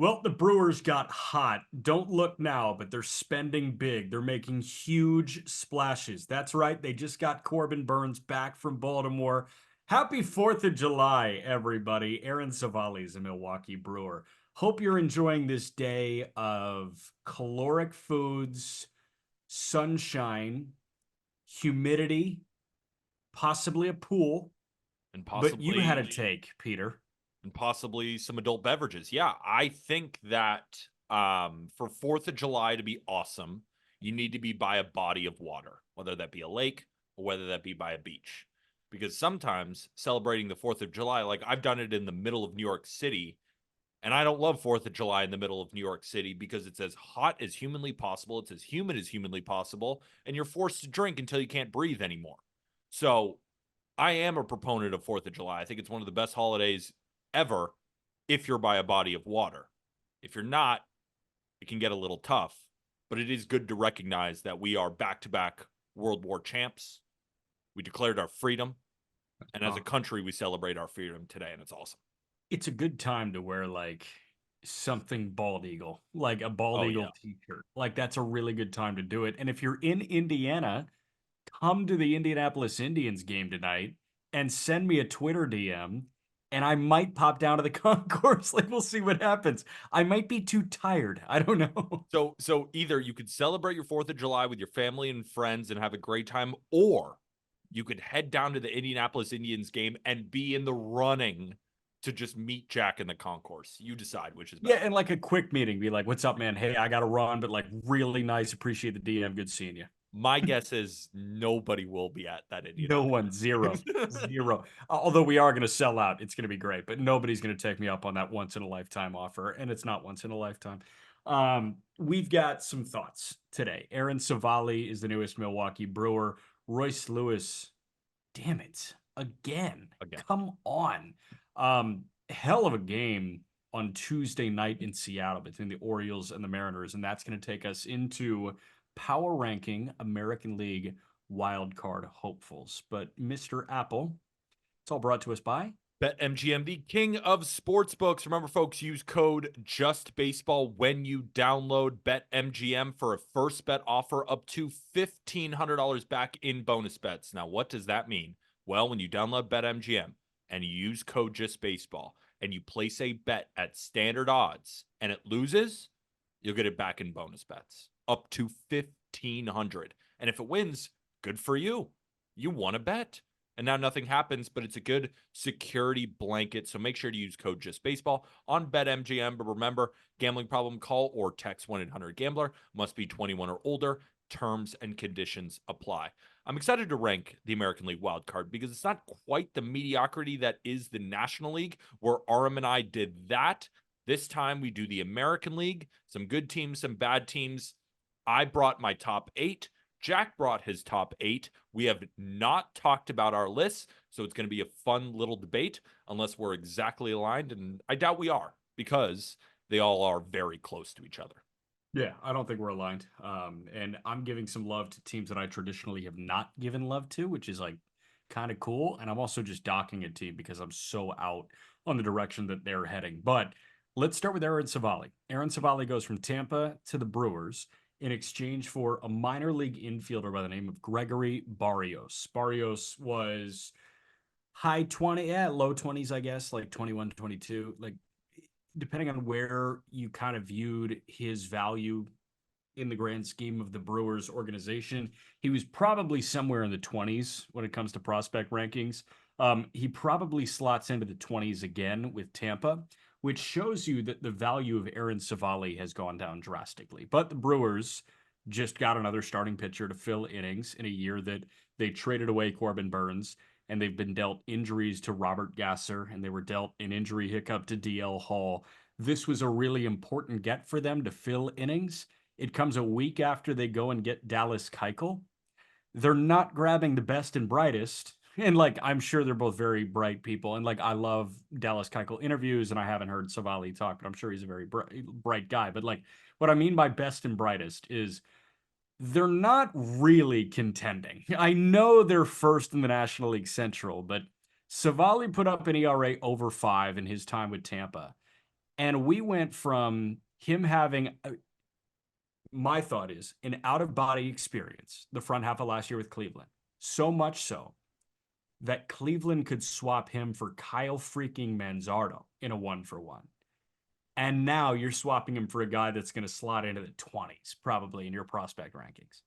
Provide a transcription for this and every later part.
Well, the Brewers got hot. Don't look now, but they're spending big. They're making huge splashes. That's right. They just got Corbin Burns back from Baltimore. Happy 4th of July, everybody. Aaron Civale is a Milwaukee Brewer. Hope you're enjoying this day of caloric foods, sunshine, humidity, possibly a pool. and But you had a possibly take, Peter. some adult beverages. Yeah, I think that for 4th of July to be awesome, you need to be by a body of water, whether that be a lake or whether that be by a beach. Because sometimes celebrating the 4th of July, like I've done it in the middle of New York City, and I don't love 4th of July in the middle of New York City because it's as hot as humanly possible, it's as humid as humanly possible, and you're forced to drink until you can't breathe anymore. So I am a proponent of 4th of July. I think it's one of the best holidays ever if you're by a body of water. If you're not, it can get a little tough, but it is good to recognize that we are back to back World War champs. We declared our freedom, and as a country, we celebrate our freedom today, and it's awesome. It's a good time to wear like something bald eagle, like a bald Oh, yeah. eagle t-shirt. Like that's a really good time to do it. And if you're in Indiana, come to the Indianapolis Indians game tonight and send me a Twitter DM and I might pop down to the concourse. Like we'll see what happens. I might be too tired. I don't know. So either you could celebrate your 4th of July with your family and friends and have a great time, or you could head down to the Indianapolis Indians game and be in the running to just meet Jack in the concourse. You decide which is Yeah, better. and like a quick meeting, be like, "What's up, man? Hey, I got to run, but like really nice. Appreciate the DM. Good seeing you." My guess is nobody will be at that No Indianapolis one, zero, game. zero. Although we are going to sell out, it's going to be great. But nobody's going to take me up on that once in a lifetime offer, and it's not once in a lifetime. We've got some thoughts today. Aaron Civale is the newest Milwaukee Brewer. Royce Lewis, damn it, again. Again. Come on. Hell of a game on Tuesday night in Seattle between the Orioles and the Mariners, and that's going to take us into power ranking American League wild card hopefuls. But Mr. Apple, it's all brought to us by. BetMGM, the king of sportsbooks. Remember, folks, use code JustBaseball when you download BetMGM for a first bet offer up to $1,500 back in bonus bets. Now, what does that mean? Well, when you download BetMGM and you use code JustBaseball and you place a bet at standard odds and it loses, you'll get it back in bonus bets up to 1,500. And if it wins, good for you. You won a bet. And now nothing happens, but it's a good security blanket. So make sure to use code JustBaseball on BetMGM. But remember, gambling problem, call or text 1-800-GAMBLER. Must be 21 or older. Terms and conditions apply. I'm excited to rank the American League wild card because it's not quite the mediocrity that is the National League, where RM and I did that. This time we do the American League. Some good teams, some bad teams. I brought my top 8. Jack brought his top 8. We have not talked about our lists, so it's going to be a fun little debate unless we're exactly aligned, and I doubt we are because they all are very close to each other. Yeah, I don't think we're aligned. And I'm giving some love to teams that I traditionally have not given love to, which is like kind of cool. And I'm also just docking a team because I'm so out on the direction that they're heading. But let's start with Aaron Civale. Aaron Civale goes from Tampa to the Brewers in exchange for a minor league infielder by the name of Gregory Barrios. Barrios was high 20, yeah, low 20s, I guess, like 21, 22. Like depending on where you kind of viewed his value in the grand scheme of the Brewers organization, he was probably somewhere in the 20s when it comes to prospect rankings. He probably slots into the 20s again with Tampa, which shows you that the value of Aaron Civale has gone down drastically. But the Brewers just got another starting pitcher to fill innings in a year that they traded away Corbin Burns and they've been dealt injuries to Robert Gasser, and they were dealt an injury hiccup to DL Hall. This was a really important get for them to fill innings. It comes a week after they go and get Dallas Keuchel. They're not grabbing the best and brightest. And like, I'm sure they're both very bright people. And like, I love Dallas Keuchel interviews, and I haven't heard Savali talk, but I'm sure he's a very bright guy. But like, what I mean by best and brightest is they're not really contending. I know they're first in the National League Central, but Savali put up an ERA over 5 in his time with Tampa. And we went from him having, my thought is, an out of body experience the front half of last year with Cleveland. So much so that Cleveland could swap him for Kyle freaking Manzardo in a 1-for-1. And now you're swapping him for a guy that's going to slot into the 20s, probably in your prospect rankings.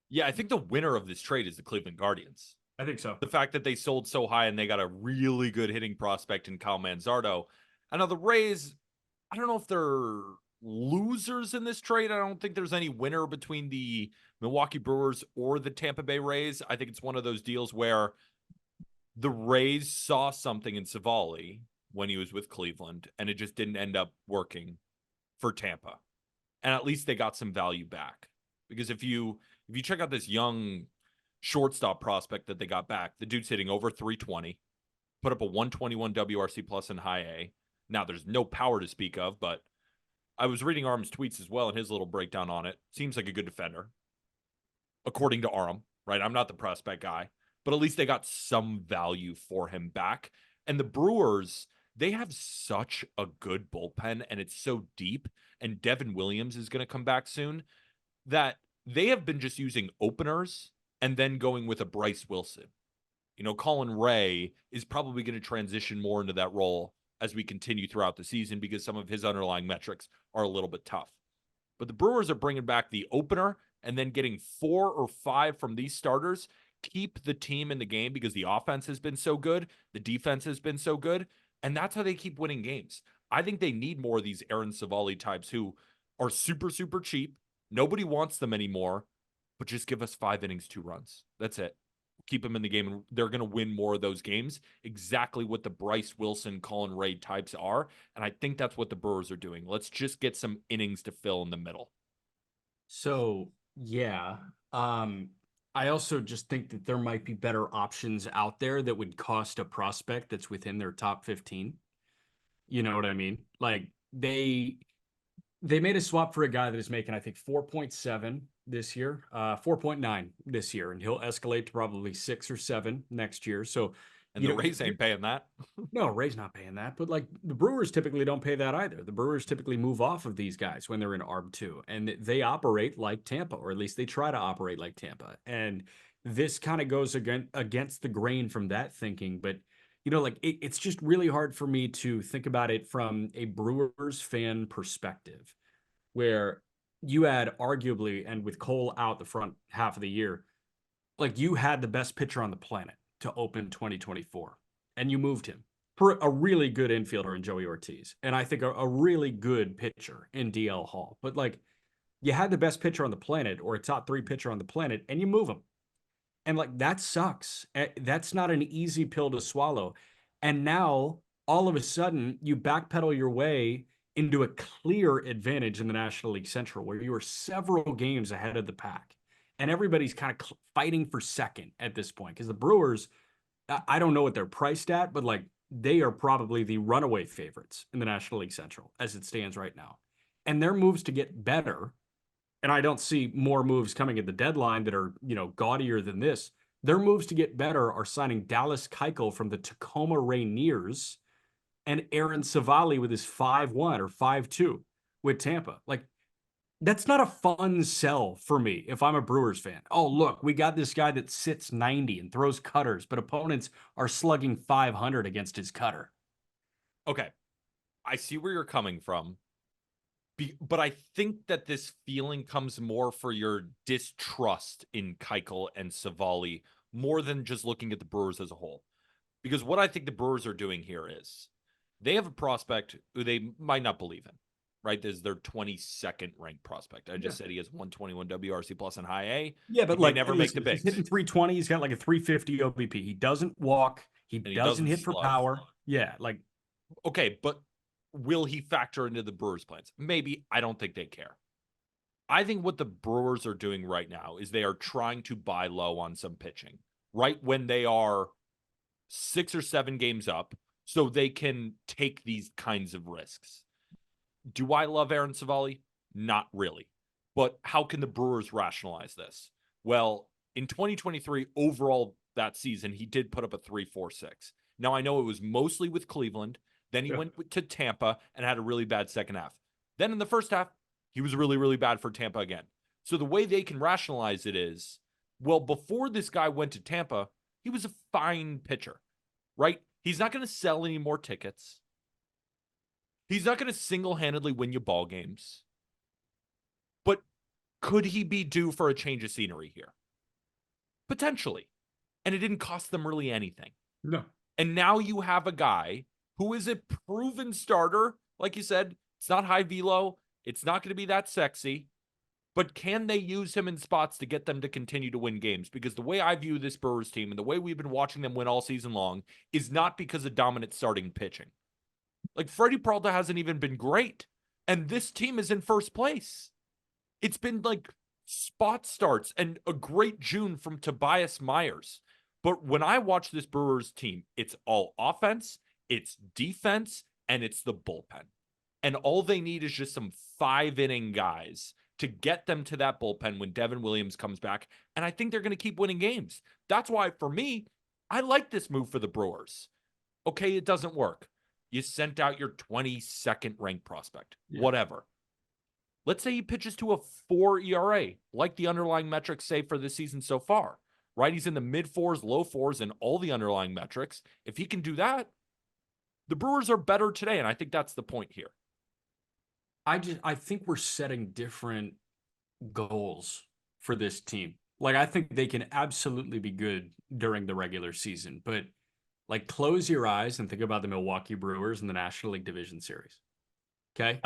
Yeah, I think the winner of this trade is the Cleveland Guardians. I think so. The fact that they sold so high and they got a really good hitting prospect in Kyle Manzardo. I know the Rays, I don't know if they're losers in this trade. I don't think there's any winner between the Milwaukee Brewers or the Tampa Bay Rays. I think it's one of those deals where the Rays saw something in Civale when he was with Cleveland, and it just didn't end up working for Tampa. And at least they got some value back. Because if you check out this young shortstop prospect that they got back, the dude's hitting over 320, put up a 121 WRC plus in high A. Now there's no power to speak of, but I was reading Arm's tweets as well and his little breakdown on it. Seems like a good defender, according to Arm, right? I'm not the prospect guy, but at least they got some value for him back. And the Brewers, they have such a good bullpen and it's so deep. And Devin Williams is going to come back soon that they have been just using openers and then going with a Bryce Wilson. You know, Colin Ray is probably going to transition more into that role as we continue throughout the season because some of his underlying metrics are a little bit tough. But the Brewers are bringing back the opener and then getting 4 or 5 from these starters, keep the team in the game because the offense has been so good, the defense has been so good, and that's how they keep winning games. I think they need more of these Aaron Civale types who are super, super cheap. Nobody wants them anymore, but just give us 5 innings, 2 runs. That's it. Keep them in the game, and they're going to win more of those games. Exactly what the Bryce Wilson, Colin Ray types are, and I think that's what the Brewers are doing. Let's just get some innings to fill in the middle. So, yeah. I also just think that there might be better options out there that would cost a prospect that's within their top 15. You know what I mean? Like they made a swap for a guy that is making, I think, 4.7 this year, 4.9 this year, and he'll escalate to probably 6 or 7 next year. So, And the Rays ain't paying that. no, Ray's not paying that, but like the Brewers typically don't pay that either. The Brewers typically move off of these guys when they're in ARB2, and they operate like Tampa, or at least they try to operate like Tampa. And this kind of goes against the grain from that thinking, but like it's just really hard for me to think about it from a Brewers fan perspective, where you had arguably, and with Cole out the front half of the year, like you had the best pitcher on the planet to open 2024, and you moved him for a really good infielder in Joey Ortiz, and I think a really good pitcher in DL Hall. But like, you had the best pitcher on the planet, or a top 3 pitcher on the planet, and you move him, and like that sucks. That's not an easy pill to swallow. And now all of a sudden you backpedal your way into a clear advantage in the National League Central, where you are several games ahead of the pack, and everybody's kind of fighting for second at this point because the Brewers, I don't know what they're priced at, but like they are probably the runaway favorites in the National League Central as it stands right now. And their moves to get better, and I don't see more moves coming at the deadline that are, gaudier than this. Their moves to get better are signing Dallas Keuchel from the Tacoma Rainiers and Aaron Civale with his 5-1 or 5-2 with Tampa. Like, that's not a fun sell for me if I'm a Brewers fan. Oh, look, we got this guy that sits 90 and throws cutters, but opponents are slugging 500 against his cutter. Okay. I see where you're coming from. But I think that this feeling comes more for your distrust in Keuchel and Civale more than just looking at the Brewers as a whole. Because what I think the Brewers are doing here is they have a prospect who they might not believe in, right? This is their 22nd ranked prospect. I just said he has 121 WRC plus in high A. Yeah, but he may like, never hey, make the listen, he's bigs. hitting 320. He's got like a 350 OBP. He doesn't walk. He And he doesn't doesn't hit for slug. power. Yeah, like, Okay, but will he factor into the Brewers' plans? Maybe. I don't think they care. I think what the Brewers are doing right now is they are trying to buy low on some pitching, right when they are 6 or 7 games up, so they can take these kinds of risks. Do I love Aaron Civale? Not really. But how can the Brewers rationalize this? Well, in 2023, overall that season, he did put up a 3.46. Now, I know it was mostly with Cleveland, Then he Yeah. went to Tampa and had a really bad second half. Then in the first half, he was really, really bad for Tampa again. So the way they can rationalize it is, well, before this guy went to Tampa, he was a fine pitcher, right? He's not going to sell any more tickets. He's not going to single-handedly win you ball games. But could he be due for a change of scenery here? Potentially. And it didn't cost them really anything. No. And now you have a guy who is a proven starter. Like you said, it's not high velo. It's not going to be that sexy. But can they use him in spots to get them to continue to win games? Because the way I view this Brewers team and the way we've been watching them win all season long is not because of dominant starting pitching. Like Freddie Peralta hasn't even been great. And this team is in first place. It's been like spot starts and a great June from Tobias Myers. But when I watch this Brewers team, it's all offense, it's defense, and it's the bullpen. And all they need is just some 5-inning guys to get them to that bullpen when Devin Williams comes back. And I think they're going to keep winning games. That's why, for me, I like this move for the Brewers. Okay, it doesn't work. You sent out your 22nd ranked prospect, whatever. Let's say he pitches to a 4 ERA, like the underlying metrics say for this season so far, right? He's in the mid fours, low fours, and all the underlying metrics. If he can do that, the Brewers are better today. And I think that's the point here. I think we're setting different goals for this team. Like, I think they can absolutely be good during the regular season, but like, close your eyes and think about the Milwaukee Brewers in the National League Division Series. Okay.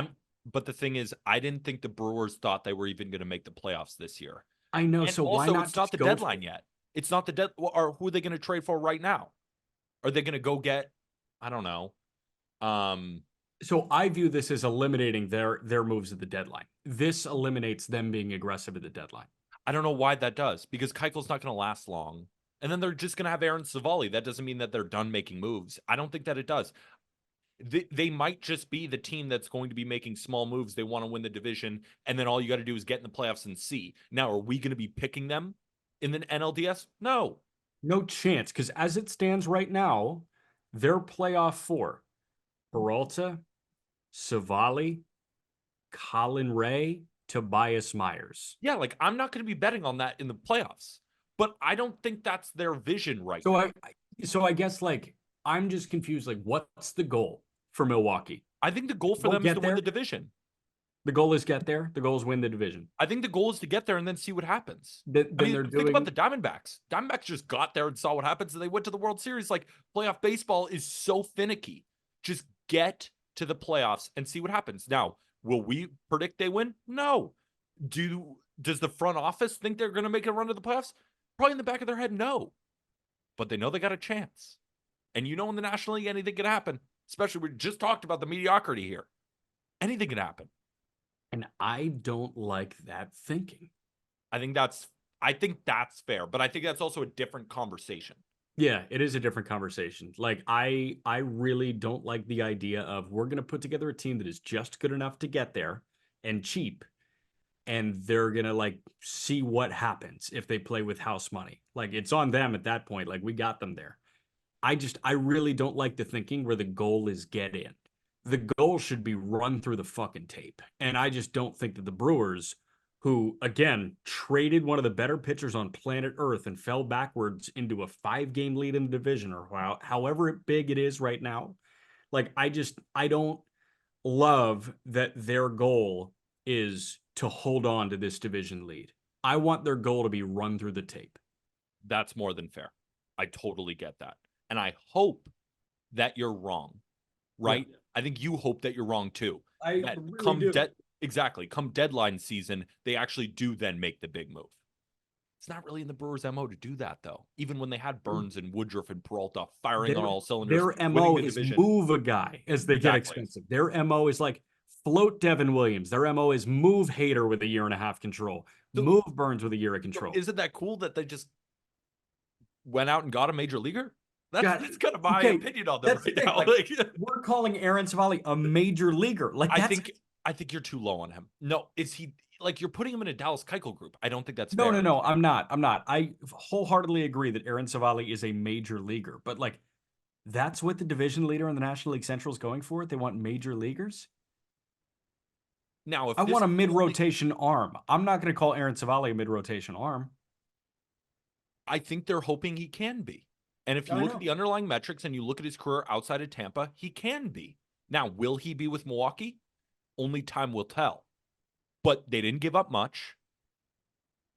But the thing is, I didn't think the Brewers thought they were even going to make the playoffs this year. I know. And So also, why not it's not just the go deadline yet. It's not the dead. Or who are they going to trade for right now? Are they going to go get? I don't know. So I view this as eliminating their moves at the deadline. This eliminates them being aggressive at the deadline. I don't know why that does, because Keuchel's not going to last long. And then they're just going to have Aaron Civale. That doesn't mean that they're done making moves. I don't think that it does. They might just be the team that's going to be making small moves. They want to win the division, and then all you got to do is get in the playoffs and see. Now, are we going to be picking them in the NLDS? No. No chance, because as it stands right now, their playoff four: Peralta, Civale, Colin Ray, Tobias Myers. Yeah, like I'm not going to be betting on that in the playoffs, but I don't think that's their vision right now. So I guess like I'm just confused. Like, what's the goal for Milwaukee? I think the goal for them is to win the division. The goal is get there. The goal is win the division. I think the goal is to get there and then see what happens. Then think about the Diamondbacks. Diamondbacks just got there and saw what happens, and they went to the World Series. Like, playoff baseball is so finicky. Just get to the playoffs and see what happens. Now, will we predict they win? No. Does the front office think they're going to make a run to the playoffs? Probably in the back of their head, no. But they know they got a chance. And you know, in the National League, anything can happen. Especially, we just talked about the mediocrity here. Anything can happen. And I don't like that thinking. I think that's fair, but I think that's also a different conversation. Yeah, it is a different conversation. Like, I really don't like the idea of we're going to put together a team that is just good enough to get there and cheap, and they're going to like see what happens if they play with house money. Like, it's on them at that point. Like, we got them there. I really don't like the thinking where the goal is get in. The goal should be run through the fucking tape. And I just don't think that the Brewers, who again traded one of the better pitchers on planet Earth and fell backwards into a 5-game lead in the division, or however big it is right now, like I don't love that their goal is to hold on to this division lead. I want their goal to be run through the tape. That's more than fair. I totally get that. And I hope that you're wrong, right? Yeah. I think you hope that you're wrong too. I really do. Exactly. Come deadline season, they actually do then make the big move. It's not really in the Brewers' MO to do that, though. Even when they had Burns and Woodruff and Peralta firing on all cylinders. Their MO is move a guy as they get expensive. Their MO is like float Devin Williams. Their MO is move Hader with a 1.5-year control. Move Burns with a year of control. Isn't that cool that they just went out and got a major leaguer? That's kind of my opinion on them right now. Like, we're calling Aaron Civale a major leaguer. Like, I think you're too low on him. No, is he like you're putting him in a Dallas Keuchel group? I don't think that's fair. No. I'm not. I wholeheartedly agree that Aaron Civale is a major leaguer, but like That's what the division leader in the National League Central is going for. They want major leaguers. Now, if I this want a is the only, mid-rotation arm. I'm not going to call Aaron Civale a mid-rotation arm. I think they're hoping he can be. And if you I look at know. the underlying metrics and you look at his career outside of Tampa, he can be. Now, will he be with Milwaukee? Only time will tell. But they didn't give up much.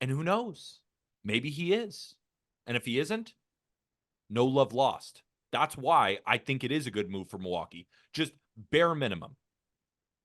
And who knows? Maybe he is. And if he isn't, no love lost. That's why I think it is a good move for Milwaukee. Just bare minimum.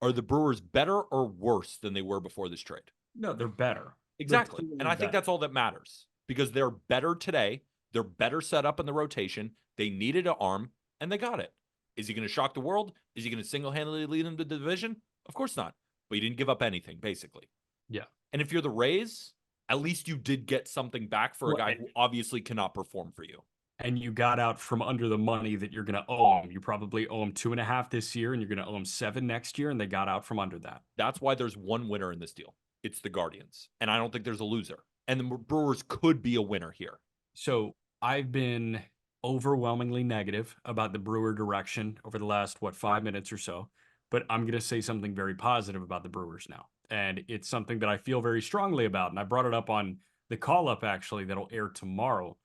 Are the Brewers better or worse than they were before this trade? No, they're better. They're Exactly. And clearly I think better. that's all that matters because they're better today. They're better set up in the rotation. They needed an arm and they got it. Is he going to shock the world? Is he going to single handedly lead them to the division? Of course not. But you didn't give up anything, basically. Yeah. And if you're the Rays, at least you did get something back for a Well, guy who obviously cannot perform for you. and you got out from under the money that you're going to owe him. You probably owe him 2.5 this year, and you're going to owe him 7 next year, and they got out from under that. That's why there's one winner in this deal. It's the Guardians. And I don't think there's a loser. And the Brewers could be a winner here. So I've been overwhelmingly negative about the Brewer direction over the last, 5 minutes or so. But I'm going to say something very positive about the Brewers now. And it's something that I feel very strongly about. And I brought it up on the call up, actually, that'll air tomorrow.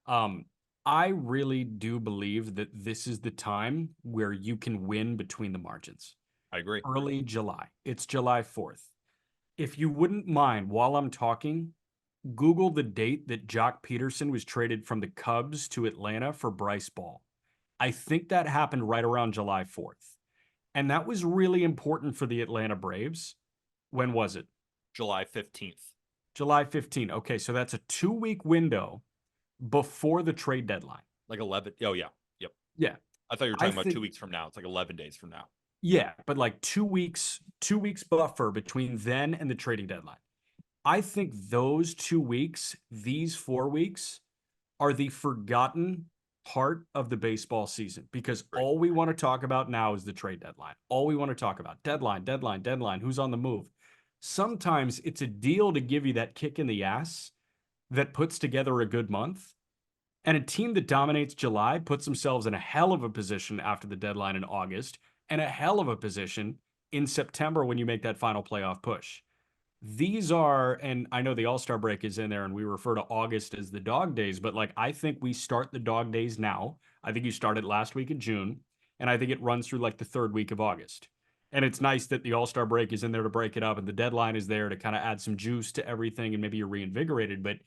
Um, I really do believe that this is the time where you can win between the margins. I agree. Early July. It's July 4th. If you wouldn't mind, while I'm talking, Google the date that Jock Peterson was traded from the Cubs to Atlanta for Bryce Ball. I think that happened right around July 4th. And that was really important for the Atlanta Braves. When was it? July 15th. July 15th. Okay, so that's a 2-week window before the trade deadline. Like 11. Oh, yeah. Yep. Yeah. I thought you were I talking about think 2 weeks from now. It's like 11 days from now. Yeah, but like 2 weeks buffer between then and the trading deadline. I think those 2 weeks, these 4 weeks, are the forgotten part of the baseball season because Great. all we want to talk about now is the trade deadline. All we want to talk about deadline, deadline, deadline, who's on the move. Sometimes it's a deal to give you that kick in the ass that puts together a good month. And a team that dominates July puts themselves in a hell of a position after the deadline in August and a hell of a position in September when you make that final playoff push. These are, and I know the All-Star break is in there and we refer to August as the dog days, but like I think we start the dog days now. I think you started last week in June, and I think it runs through like the third week of August. And it's nice that the All-Star break is in there to break it up and the deadline is there to kind of add some juice to everything and maybe you're reinvigorated. But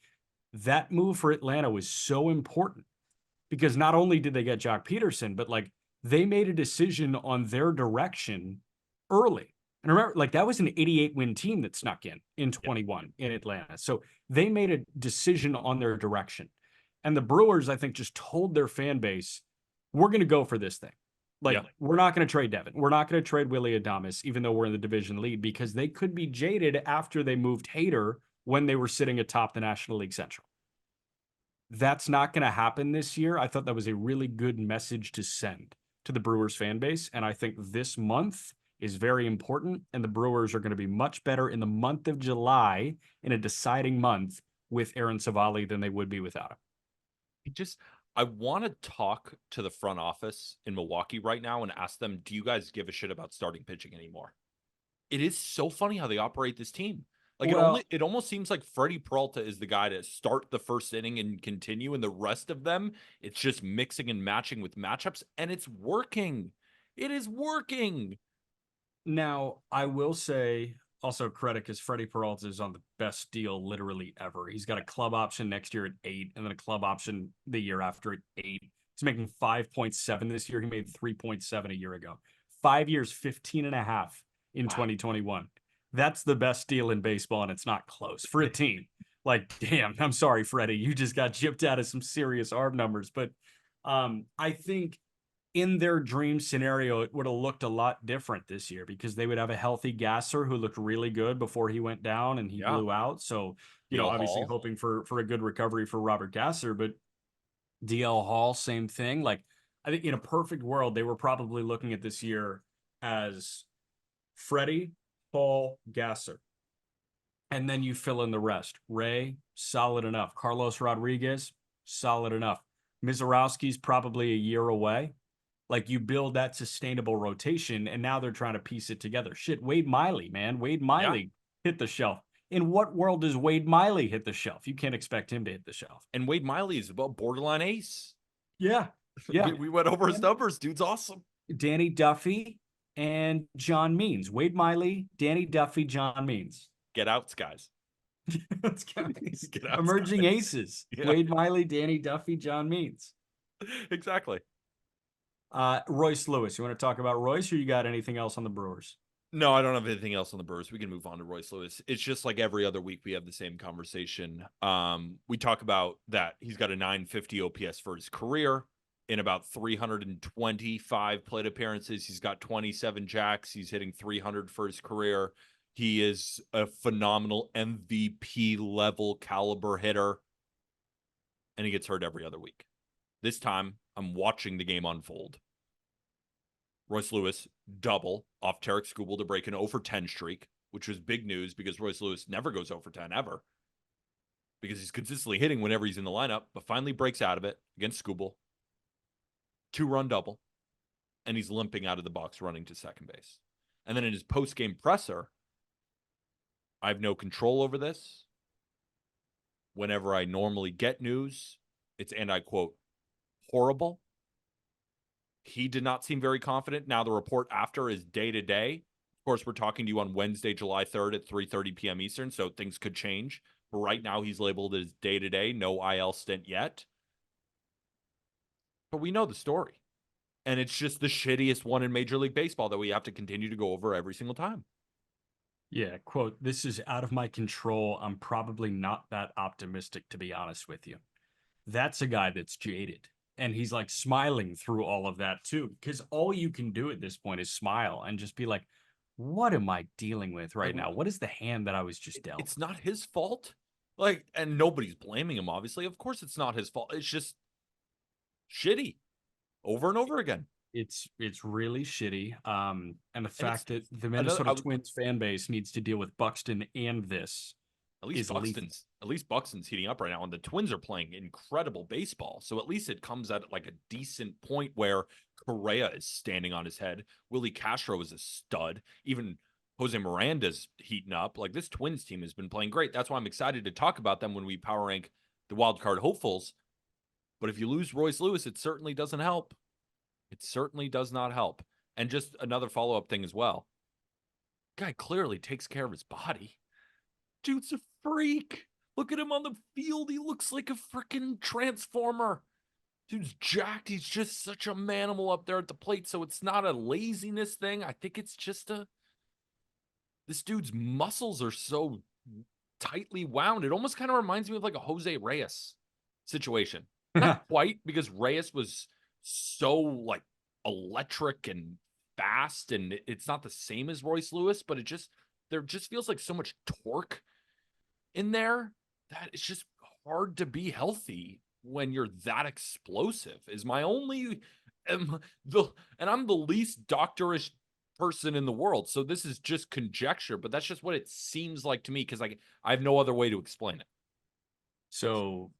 that move for Atlanta was so important because not only did they get Jock Peterson, but like they made a decision on their direction early. And remember, like that was an 88 win team that snuck in Yeah. 21 in Atlanta. So they made a decision on their direction. And the Brewers, I think, just told their fan base, we're going to go for this thing. Like, Yeah. we're not going to trade Devin. We're not going to trade Willie Adames, even though we're in the division lead, because they could be jaded after they moved Hader when they were sitting atop the National League Central. That's not going to happen this year. I thought that was a really good message to send to the Brewers fan base. And I think this month is very important. And the Brewers are going to be much better in the month of July, in a deciding month, with Aaron Civale than they would be without him. I want to talk to the front office in Milwaukee right now and ask them, do you guys give a shit about starting pitching anymore? It is so funny how they operate this team. Like Well, it almost seems like Freddie Peralta is the guy to start the first inning and continue, and the rest of them, it's just mixing and matching with matchups, and it's working. It is working. now I will say also credit because Freddie Peralta is on the best deal literally ever. He's got a club option next year at 8, and then a club option the year after at 8. He's making 5.7 this year. He made 3.7 a year ago. 5 years, 15 and a half in Wow. 2021. That's the best deal in baseball, and it's not close for a team. Like, damn, I'm sorry, Freddie. You just got gypped out of some serious ARB numbers. But I think in their dream scenario, it would have looked a lot different this year because they would have a healthy Gasser who looked really good before he went down and he Yeah. blew out. So, DL obviously Hall. hoping for a good recovery for Robert Gasser, but DL Hall, same thing. Like, I think in a perfect world, they were probably looking at this year as Freddie, Paul, Gasser. And then you fill in the rest. Ray, solid enough. Carlos Rodriguez, solid enough. Mizorowski's probably a year away. Like you build that sustainable rotation, and now they're trying to piece it together. Shit, Wade Miley, man. Wade Yeah. Miley hit the shelf. In what world does Wade Miley hit the shelf? You can't expect him to hit the shelf. And Wade Miley is about borderline ace. Yeah. Yeah. We went over his numbers. Dude's awesome. Danny Duffy and John Means. Wade Miley, Danny Duffy, John Means. Get outs, guys. Let's get these Get outs, emerging guys. aces. Yeah. Wade Miley, Danny Duffy, John Means. Exactly. Royce Lewis. You want to talk about Royce, or you got anything else on the Brewers? No, I don't have anything else on the Brewers. We can move on to Royce Lewis. It's just like every other week we have the same conversation. We talk about that he's got a 950 OPS for his career in about 325 plate appearances. He's got 27 jacks. He's hitting 300 for his career. He is a phenomenal MVP level caliber hitter, and he gets hurt every other week. This time, I'm watching the game unfold. Royce Lewis double off Tarek Skubal to break an 0 for 10 streak, which was big news because Royce Lewis never goes 0 for 10 ever, because he's consistently hitting whenever he's in the lineup, but finally breaks out of it against Skubal. 2-run double, and he's limping out of the box running to second base. And then in his post-game presser, I have no control over this. Whenever I normally get news, it's, and I quote, horrible. He did not seem very confident. Now the report after is day-to-day. Of course, we're talking to you on Wednesday, July 3rd at 3:30 p.m. Eastern, so things could change. But right now, he's labeled as day-to-day, no IL stint yet. But we know the story. And it's just the shittiest one in Major League Baseball that we have to continue to go over every single time. Yeah, quote, this is out of my control. I'm probably not that optimistic, to be honest with you. That's a guy that's jaded. And he's like smiling through all of that too, because all you can do at this point is smile and just be like, what am I dealing with right now? What is the hand that I was just dealt? It's not his fault. Like, and nobody's blaming him, obviously. Of course it's not his fault. It's just shitty over and over again. It's really shitty. And the fact that the another- Minnesota Twins fan base needs to deal with Buxton and this At least is Buxton's heating up right now, and the Twins are playing incredible baseball. So at least it comes at like a decent point where Correa is standing on his head. Willie Castro is a stud. Even Jose Miranda's heating up. Like, this Twins team has been playing great. That's why I'm excited to talk about them when we power rank the wild card hopefuls. But if you lose Royce Lewis, it certainly doesn't help. It certainly does not help. And just another follow-up thing as well. Guy clearly takes care of his body. Dude's a freak. Look at him on the field. He looks like a freaking transformer. Dude's jacked. He's just such a manimal up there at the plate. So it's not a laziness thing. I think it's just this dude's muscles are so tightly wound. It almost kind of reminds me of like a Jose Reyes situation. Not quite, because Reyes was so like electric and fast, and it's not the same as Royce Lewis, but there just feels like so much torque in there that it's just hard to be healthy when you're that explosive. Is my only and I'm the least doctorish person in the world, so this is just conjecture, but that's just what it seems like to me, because I have no other way to explain it. So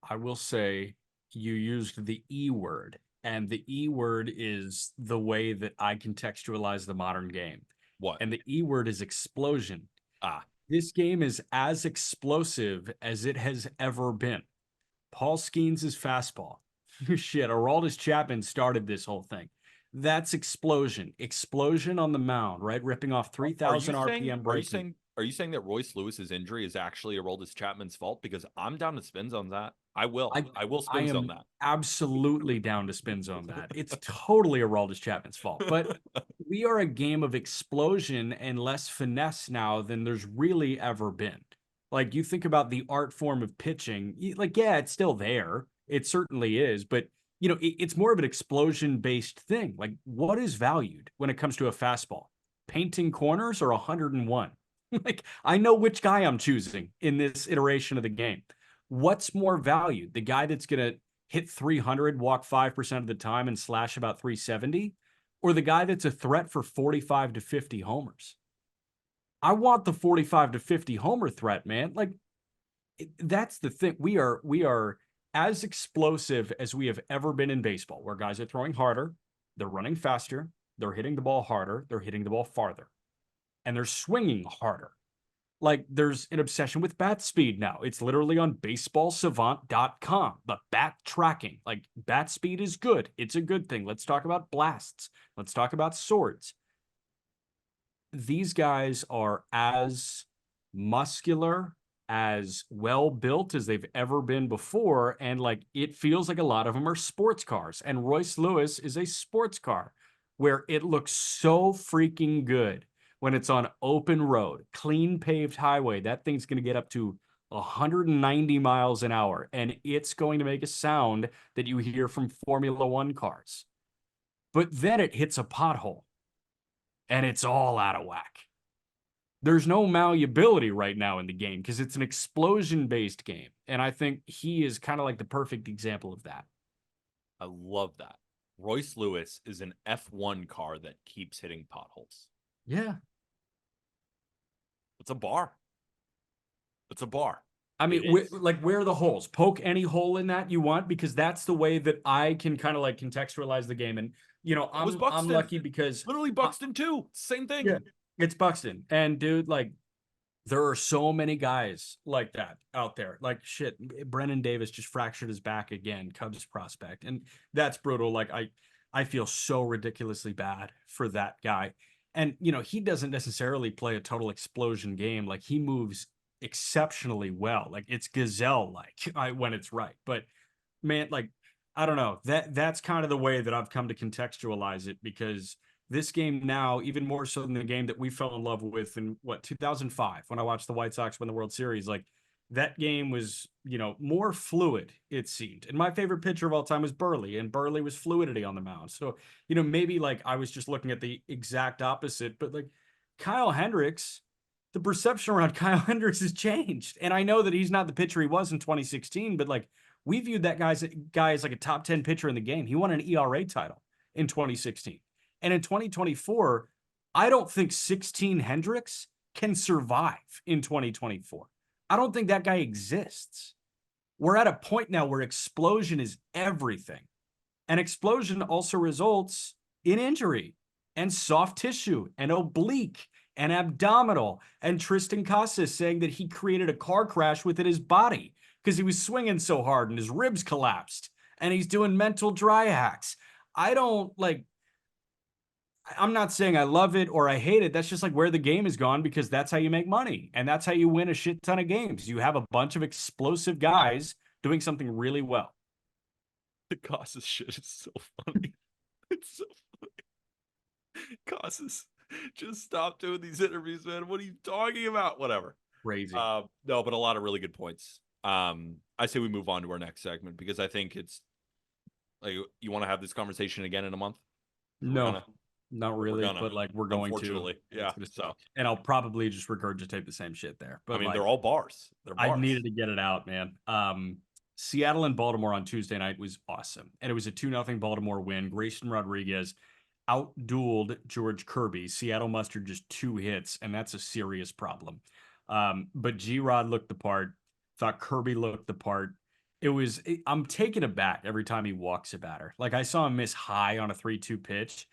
I will say you used the E word, and the E word is the way that I contextualize the modern game. What? And the E word is explosion. Ah. This game is as explosive as it has ever been. Paul Skeens' fastball. Shit, Aroldis Chapman started this whole thing. That's explosion. Explosion on the mound, right? Ripping off 3,000 RPM breaking. Are you saying that Royce Lewis's injury is actually Aroldis Chapman's fault? Because I'm down to spin zone that. I will spin zone that. Absolutely down to spin zone that. It's totally Aroldis Chapman's fault. But we are a game of explosion and less finesse now than there's really ever been. Like, you think about the art form of pitching, like, yeah, it's still there. It certainly is. But, you know, it's more of an explosion-based thing. Like, what is valued when it comes to a fastball? Painting corners or 101? Like, I know which guy I'm choosing in this iteration of the game. What's more valued? The guy that's going to hit 300, walk 5% of the time, and slash about 370? Or the guy that's a threat for 45 to 50 homers? I want the 45 to 50 homer threat, man. Like, that's the thing. We are as explosive as we have ever been in baseball, where guys are throwing harder, they're running faster, they're hitting the ball harder, they're hitting the ball farther, and they're swinging harder. Like there's an obsession with bat speed now. It's literally on baseballsavant.com. The bat tracking, like bat speed is good. It's a good thing. Let's talk about blasts. Let's talk about swords. These guys are as muscular, as well built as they've ever been before. And like it feels like a lot of them are sports cars. And Royce Lewis is a sports car where it looks so freaking good when it's on open road, clean paved highway. That thing's going to get up to 190 miles an hour, and it's going to make a sound that you hear from Formula One cars. But then it hits a pothole and it's all out of whack. There's no malleability right now in the game because it's an explosion based game. And I think he is kind of like the perfect example of that. I love that. Royce Lewis is an F1 car that keeps hitting potholes. Yeah. It's a bar. It's a bar. I mean, where are the holes? Poke any hole in that you want, because that's the way that I can kind of like contextualize the game. And, I'm lucky because literally Buxton too. Same thing. Yeah, it's Buxton. And dude, like, there are so many guys like that out there. Like shit, Brennan Davis just fractured his back again, Cubs prospect. And that's brutal. Like I feel so ridiculously bad for that guy. And he doesn't necessarily play a total explosion game. Like he moves exceptionally well. Like it's gazelle like when it's right. But man, like I don't know. That's kind of the way that I've come to contextualize it, because this game now, even more so than the game that we fell in love with in 2005 when I watched the White Sox win the World Series, like that game was, more fluid, it seemed. And my favorite pitcher of all time was Burley, and Burley was fluidity on the mound. So, maybe like I was just looking at the exact opposite, but like Kyle Hendricks, the perception around Kyle Hendricks has changed. And I know that he's not the pitcher he was in 2016, but like we viewed that guy as like a top 10 pitcher in the game. He won an ERA title in 2016. And in 2024, I don't think 16 Hendricks can survive in 2024. I don't think that guy exists. We're at a point now where explosion is everything. And explosion also results in injury and soft tissue and oblique and abdominal. And Tristan Casas saying that he created a car crash within his body because he was swinging so hard and his ribs collapsed, and he's doing mental dry hacks. I'm not saying I love it or I hate it. That's just like where the game has gone, because that's how you make money. And that's how you win a shit ton of games. You have a bunch of explosive guys doing something really well. The Casas shit is so funny. It's so funny. Casas, just stop doing these interviews, man. What are you talking about? Whatever. Crazy. No, but a lot of really good points. I say we move on to our next segment, because I think it's like, you want to have this conversation again in a month? No. Not really, but like we're going to. Yeah. So, and I'll probably just regurgitate the same shit there. But I mean, they're all bars. They're bars. I needed to get it out, man. Seattle and Baltimore on Tuesday night was awesome, and it was a 2-0 Baltimore win. Grayson Rodriguez outdueled George Kirby. Seattle mustered just 2 hits, and that's a serious problem. But G-Rod looked the part. Thought Kirby looked the part. I'm taken aback every time he walks a batter. Like I saw him miss high on a 3-2 pitch.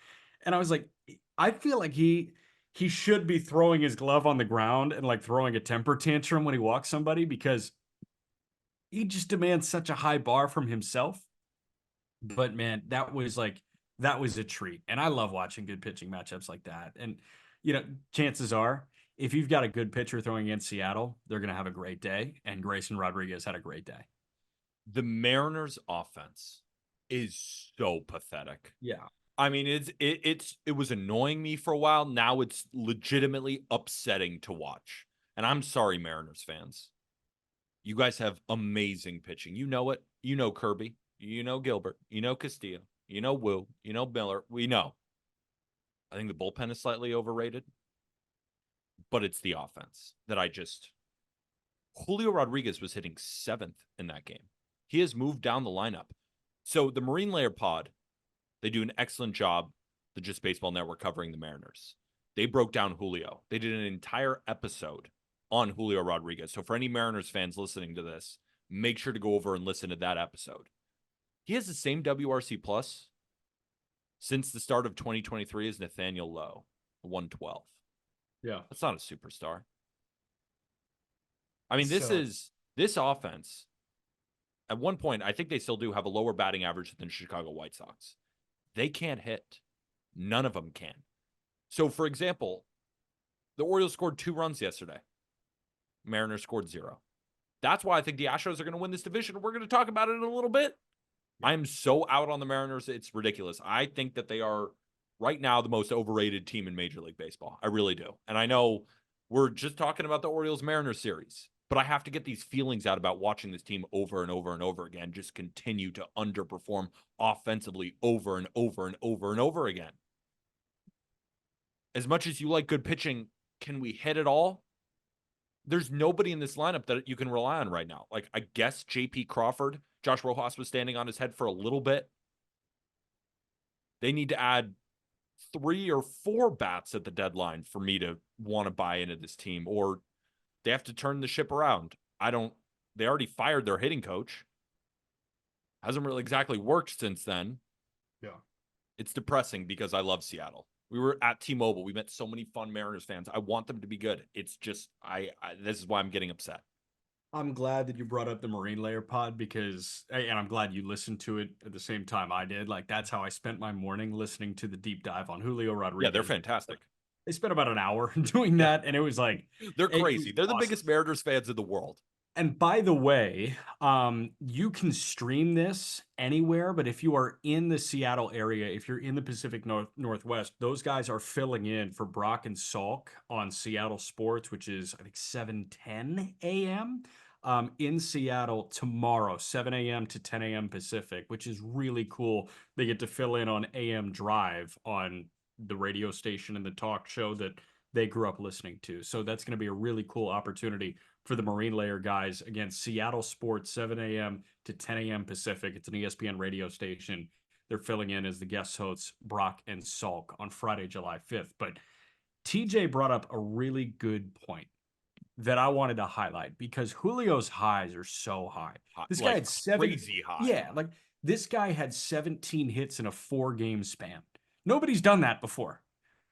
And I was like, I feel like he should be throwing his glove on the ground and like throwing a temper tantrum when he walks somebody, because he just demands such a high bar from himself. But man, that was a treat. And I love watching good pitching matchups like that. And, chances are, if you've got a good pitcher throwing against Seattle, they're going to have a great day. And Grayson Rodriguez had a great day. The Mariners offense is so pathetic. Yeah. I mean, it was annoying me for a while. Now it's legitimately upsetting to watch. And I'm sorry, Mariners fans. You guys have amazing pitching. You know it. You know Kirby. You know Gilbert. You know Castillo. You know Wu. You know Miller. We know. I think the bullpen is slightly overrated. But it's the offense that Julio Rodriguez was hitting 7th in that game. He has moved down the lineup. So the Marine Layer pod, they do an excellent job, the Just Baseball Network, covering the Mariners. They broke down Julio. They did an entire episode on Julio Rodriguez. So for any Mariners fans listening to this, make sure to go over and listen to that episode. He has the same WRC plus since the start of 2023 as Nathaniel Lowe, 112. Yeah. That's not a superstar. I mean, So this offense, at one point, I think they still do have a lower batting average than Chicago White Sox. They can't hit. None of them can. So, for example, the Orioles scored 2 runs yesterday. Mariners scored 0. That's why I think the Astros are going to win this division. We're going to talk about it in a little bit. I am so out on the Mariners. It's ridiculous. I think that they are right now the most overrated team in Major League Baseball. I really do. And I know we're just talking about the Orioles-Mariners series, but I have to get these feelings out about watching this team over and over and over again, just continue to underperform offensively over and over and over and over again. As much as you like good pitching, can we hit it all? There's nobody in this lineup that you can rely on right now. Like, I guess J.P. Crawford, Josh Rojas was standing on his head for a little bit. They need to add 3 or 4 bats at the deadline for me to want to buy into this team, or they have to turn the ship around. They already fired their hitting coach. Hasn't really exactly worked since then. yeah. It's depressing because I love Seattle. We were at T-Mobile. We met so many fun Mariners fans. I want them to be good. It's just, this is why I'm getting upset. I'm glad that you brought up the Marine Layer pod because, and I'm glad you listened to it at the same time I did. Like, that's how I spent my morning, listening to the deep dive on Julio Rodriguez. Yeah, they're fantastic. They spent about an hour doing that, and it was like, they're crazy. They're the awesome. biggest Mariners fans in the world. And by the way, you can stream this anywhere, but if you are in the Seattle area, if you're in the Pacific Northwest, those guys are filling in for Brock and Salk on Seattle Sports, which is, I think, 7:10 a.m. In Seattle tomorrow, 7 a.m. to 10 a.m. Pacific, which is really cool. They get to fill in on AM Drive on the radio station and the talk show that they grew up listening to. So that's going to be a really cool opportunity for the Marine Layer guys. Again, Seattle Sports, 7 a.m. to 10 a.m. Pacific. It's an ESPN radio station. They're filling in as the guest hosts, Brock and Salk, on Friday, July 5th. But TJ brought up a really good point that I wanted to highlight because Julio's highs are so high. This guy had crazy high. Yeah, like this guy had 17 hits in a 4-game span. Nobody's done that before.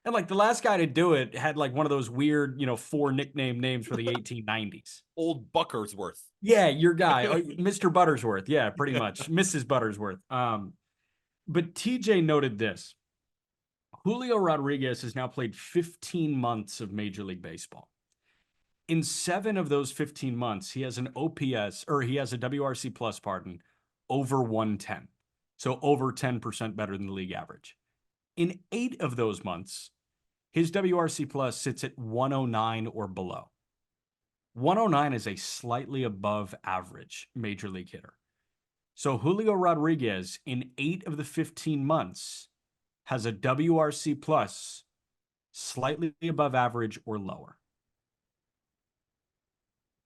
And like the last guy to do it had like one of those weird, 4 nickname names for the 1890s. Old Buckersworth. Yeah, your guy, Mr. Buttersworth. Yeah, pretty much. Mrs. Buttersworth. But TJ noted this. Julio Rodriguez has now played 15 months of Major League Baseball. In 7 of those 15 months, he has an OPS, or he has a WRC plus, over 110. So over 10% better than the league average. In 8 of those months, his WRC plus sits at 109 or below. 109 is a slightly above average major league hitter. So Julio Rodriguez in 8 of the 15 months has a WRC plus slightly above average or lower.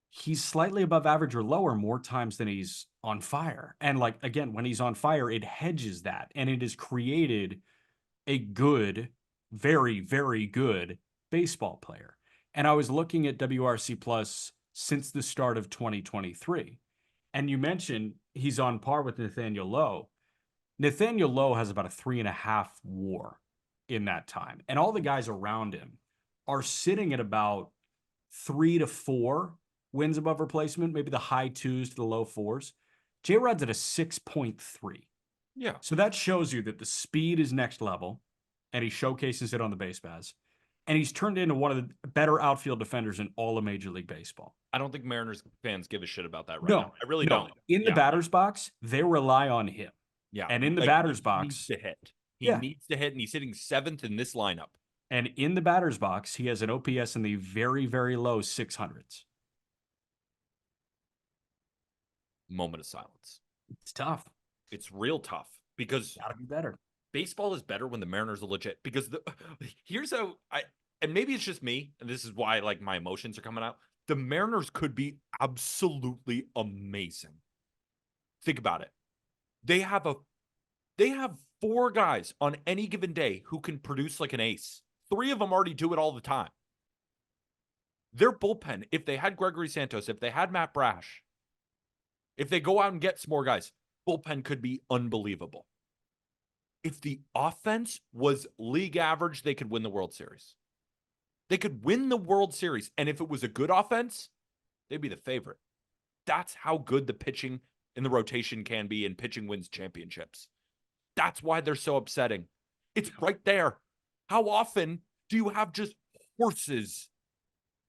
He's slightly above average or lower more times than he's on fire. And like, again, when he's on fire, it hedges that. And it has created a good, very, very good baseball player. And I was looking at WRC plus since the start of 2023. And you mentioned he's on par with Nathaniel Lowe. Nathaniel Lowe has about a 3.5 WAR in that time. And all the guys around him are sitting at about 3 to 4 wins above replacement, maybe the high 2s to the low 4s. J-Rod's at a 6.3. Yeah. So that shows you that the speed is next level, and he showcases it on the base paths. And he's turned into one of the better outfield defenders in all of Major League Baseball. I don't think Mariners fans give a shit about that now. I really don't. In the batter's box, they rely on him. Yeah. And in the batter's box, he needs to hit. He needs to hit, and he's hitting 7th in this lineup. And in the batter's box, he has an OPS in the very, very low 600s. Moment of silence. It's tough. It's real tough because gotta be better. Baseball is better when the Mariners are legit. Because here's how and maybe it's just me, and this is why like my emotions are coming out. The Mariners could be absolutely amazing. Think about it. They have 4 guys on any given day who can produce like an ace. 3 of them already do it all the time. Their bullpen, if they had Gregory Santos, if they had Matt Brash, If they go out and get some more guys, bullpen could be unbelievable. If the offense was league average, they could win the World Series. They could win the World Series. And if it was a good offense, they'd be the favorite. That's how good the pitching in the rotation can be, and pitching wins championships. That's why they're so upsetting. It's right there. How often do you have just horses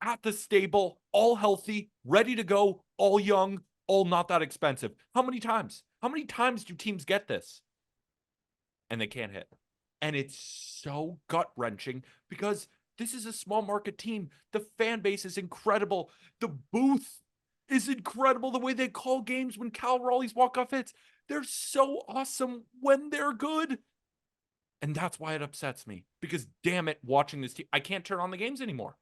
at the stable, all healthy, ready to go, all young, all not that expensive? How many times? How many times do teams get this? And they can't hit. And it's so gut-wrenching because this is a small market team. The fan base is incredible. The booth is incredible. The way they call games when Cal Raleigh's walk-off hits. They're so awesome when they're good. And that's why it upsets me. Because damn it, watching this team, I can't turn on the games anymore.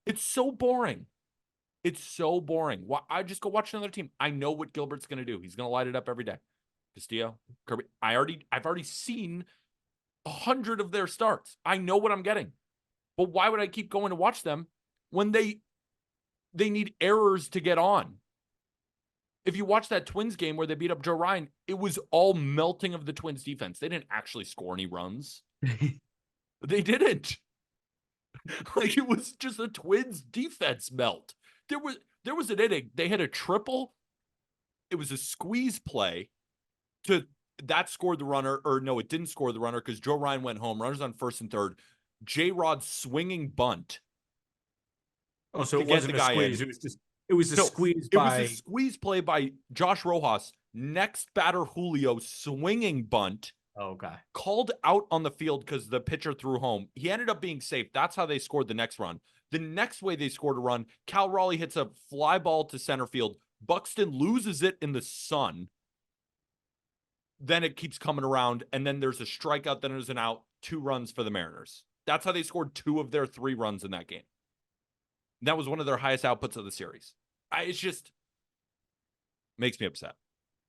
It's so boring. It's so boring. I just go watch another team. I know what Gilbert's going to do. He's going to light it up every day. Castillo, Kirby. I've already seen 100 of their starts. I know what I'm getting. But why would I keep going to watch them when they need errors to get on? If you watch that Twins game where they beat up Joe Ryan, it was all melting of the Twins defense. They didn't actually score any runs. They didn't. Like, it was just a Twins defense melt. There was an inning. They had a triple. It was a squeeze play that scored the runner, or no, it didn't score the runner because Joe Ryan went home. Runners on first and third. J-Rod swinging bunt. Oh, so it wasn't a squeeze. It was a squeeze It was a squeeze play by Josh Rojas. Next batter, Julio, swinging bunt. Oh, okay. Called out on the field because the pitcher threw home. He ended up being safe. That's how they scored the next run. The next way they scored a run, Cal Raleigh hits a fly ball to center field. Buxton loses it in the sun. Then it keeps coming around, and then there's a strikeout, then there's an out, 2 runs for the Mariners. That's how they scored 2 of their 3 runs in that game. That was one of their highest outputs of the series. It's just makes me upset.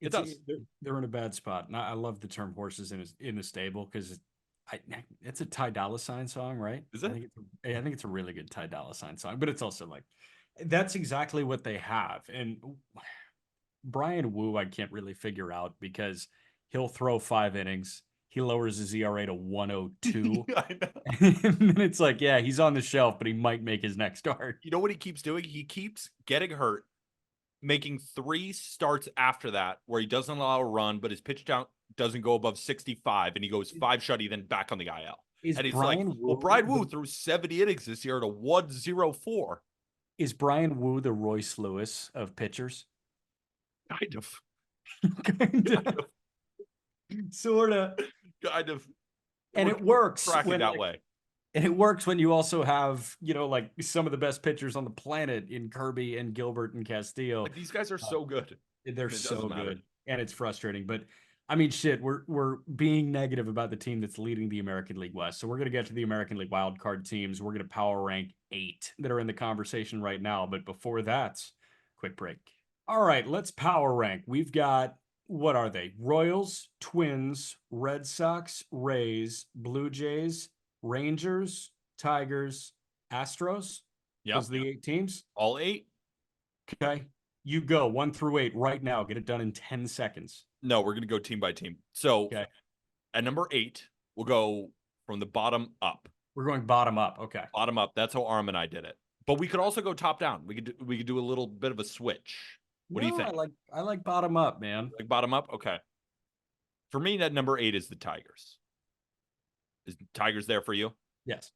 It does. They're in a bad spot. And I love the term horses in the stable because it's a Ty Dolla $ign song, right? Is it? I think it's a really good Ty Dolla $ign song, but it's also like, that's exactly what they have. And Brian Wu, I can't really figure out because he'll throw 5 innings. He lowers his ERA to 102. I know. And then it's like, yeah, he's on the shelf, but he might make his next start. You know what he keeps doing? He keeps getting hurt, making 3 starts after that where he doesn't allow a run, but his pitch count doesn't go above 65, and he goes 5 shutty, then back on the IL. And it's Brian like, well, Brian Wu threw 70 innings this year at a 1.04. Is Brian Wu the Royce Lewis of pitchers? Kind of. Kind of. Sort of. Kind of. And it works when that way. And it works when you also have, like some of the best pitchers on the planet in Kirby and Gilbert and Castillo. Like, these guys are so good. They're so good. And it's frustrating. But I mean, shit, we're being negative about the team that's leading the American League West. So we're going to get to the American League wildcard teams. We're going to power rank 8 that are in the conversation right now. But before that, quick break. All right, let's power rank. We've got, what are they? Royals, Twins, Red Sox, Rays, Blue Jays, Rangers, Tigers, Astros. Yeah. Those are the 8 teams? All 8. Okay. You go 1 through 8 right now. Get it done in 10 seconds. No, we're going to go team by team. So at number 8, we'll go from the bottom up. We're going bottom up. Okay. Bottom up. That's how Arm and I did it. But we could also go top down. We could do a little bit of a switch. What do you think? I like bottom up, man. Like bottom up? Okay. For me, that number 8 is the Tigers. Is Tigers there for you? Yes.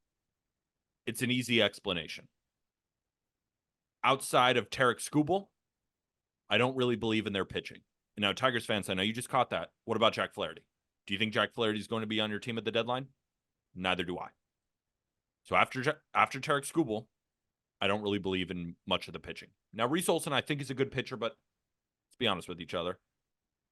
It's an easy explanation. Outside of Tarek Skubal, I don't really believe in their pitching. And now, Tigers fans, I know you just caught that. What about Jack Flaherty? Do you think Jack Flaherty is going to be on your team at the deadline? Neither do I. So after Tarek Skubal, I don't really believe in much of the pitching. Now, Reese Olson, I think, is a good pitcher, but let's be honest with each other.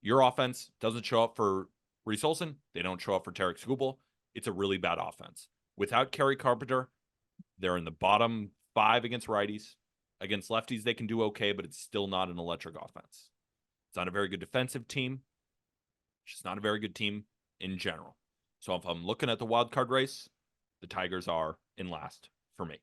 Your offense doesn't show up for Reese Olson. They don't show up for Tarek Skubal. It's a really bad offense. Without Kerry Carpenter, they're in the bottom 5 against righties. Against lefties, they can do okay, but it's still not an electric offense. It's not a very good defensive team. It's just not a very good team in general. So if I'm looking at the wild card race, the Tigers are in last for me.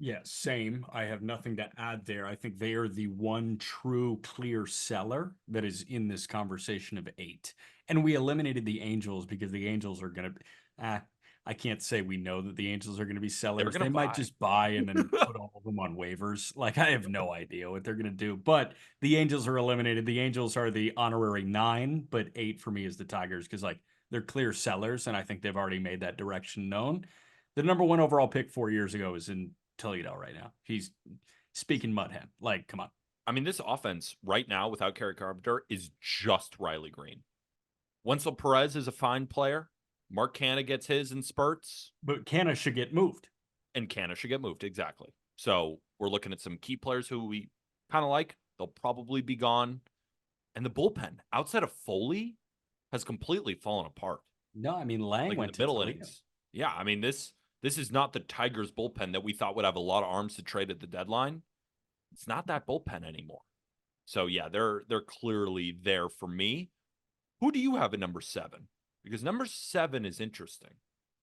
Yeah, same. I have nothing to add there. I think they are the one true clear seller that is in this conversation of eight. And we eliminated the Angels because the Angels are going to, ah, I can't say we know that the Angels are going to be They're sellers. gonna They might buy. just buy and then put all of them on waivers. Like, I have no idea what they're going to do. But the Angels are eliminated. The Angels are the honorary nine, but eight for me is the Tigers because, like, they're clear sellers. And I think they've already made that direction known. The number one overall pick 4 years ago is in Toledo right now. He's speaking Mudhead. Like, come on. I mean, this offense right now without Kerry Carpenter is just Riley Green. Wenzel Perez is a fine player. Mark Canna gets his in spurts. But Canna should get moved. And Canna should get moved. Exactly. So we're looking at some key players who we kind of like. They'll probably be gone. And the bullpen, outside of Foley, has completely fallen apart. No, I mean Lang Like in went the to middle Toledo. innings. Yeah, I mean this is not the Tigers bullpen that we thought would have a lot of arms to trade at the deadline. It's not that bullpen anymore. So yeah, they're clearly there for me. Who do you have at number 7? Because number 7 is interesting.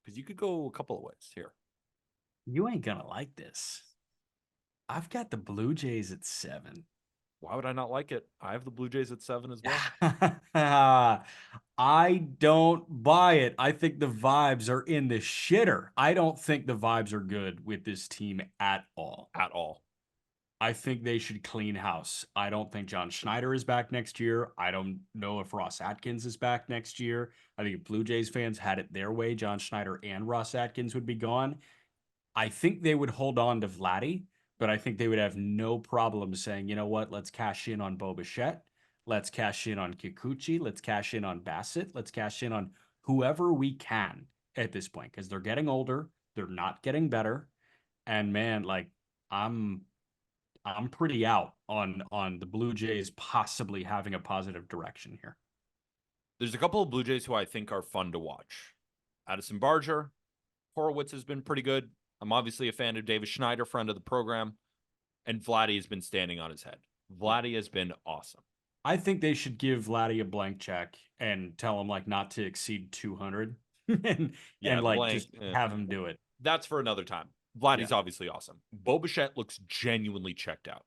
Because you could go a couple of ways here. You ain't gonna like this. I've got the Blue Jays at 7. Why would I not like it? I have the Blue Jays at 7 as well. I don't buy it. I think the vibes are in the shitter. I don't think the vibes are good with this team at all. At all. I think they should clean house. I don't think John Schneider is back next year. I don't know if Ross Atkins is back next year. I think if Blue Jays fans had it their way, John Schneider and Ross Atkins would be gone. I think they would hold on to Vladdy, but I think they would have no problem saying, you know what, let's cash in on Bo Bichette. Let's cash in on Kikuchi. Let's cash in on Bassett. Let's cash in on whoever we can at this point because they're getting older. They're not getting better. And man, like I'm I'm pretty out on the Blue Jays possibly having a positive direction here. There's a couple of Blue Jays who I think are fun to watch. Addison Barger, Horowitz has been pretty good. I'm obviously a fan of Davis Schneider, friend of the program, and Vladdy has been standing on his head. Vladdy has been awesome. I think they should give Vladdy a blank check and tell him like not to exceed 200 and Yeah, like blank. just have him do it. That's for another time. Vladdy's Yeah. obviously awesome. Bo Bichette looks genuinely checked out.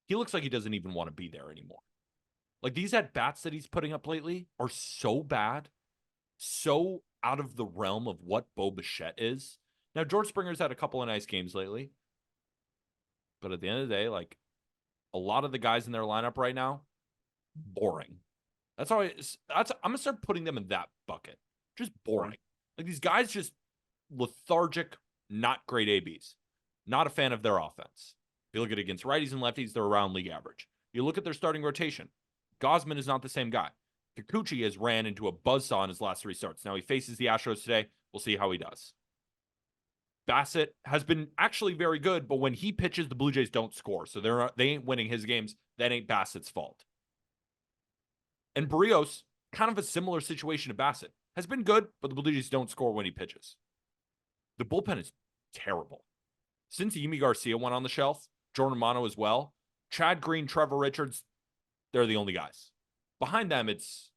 He looks like he doesn't even want to be there anymore. Like these at bats that he's putting up lately are so bad, so out of the realm of what Bo Bichette is. Now, George Springer's had a couple of nice games lately. But at the end of the day, like a lot of the guys in their lineup right now, boring. That's how I'm gonna start putting them in that bucket. Just boring. Like these guys just lethargic, not great ABs. Not a fan of their offense. If you look at it against righties and lefties, they're around league average. You look at their starting rotation. Gosman is not the same guy. Kikuchi has ran into a buzzsaw in his last 3 starts. Now he faces the Astros today. We'll see how he does. Bassett has been actually very good, but when he pitches, the Blue Jays don't score. So they ain't winning his games. That ain't Bassett's fault. And Barrios, kind of a similar situation to Bassett, has been good, but the Blue Jays don't score when he pitches. The bullpen is terrible. Since Yimi Garcia went on the shelf, Jordan Romano as well, Chad Green, Trevor Richards, they're the only guys. Behind them, it's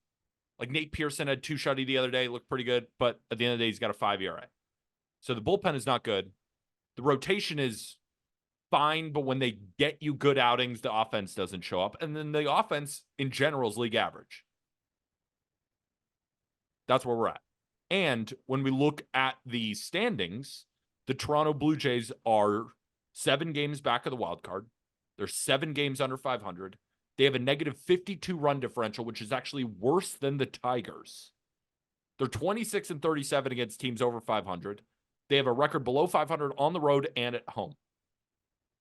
like Nate Pearson had 2 shutty the other day, looked pretty good, but at the end of the day, he's got a 5 ERA. So the bullpen is not good. The rotation is fine, but when they get you good outings, the offense doesn't show up. And then the offense in general is league average. That's where we're at. And when we look at the standings, the Toronto Blue Jays are 7 games back of the wild card. They're 7 games under 500. They have a negative 52 run differential, which is actually worse than the Tigers. They're 26 and 37 against teams over 500. They have a record below 500 on the road and at home.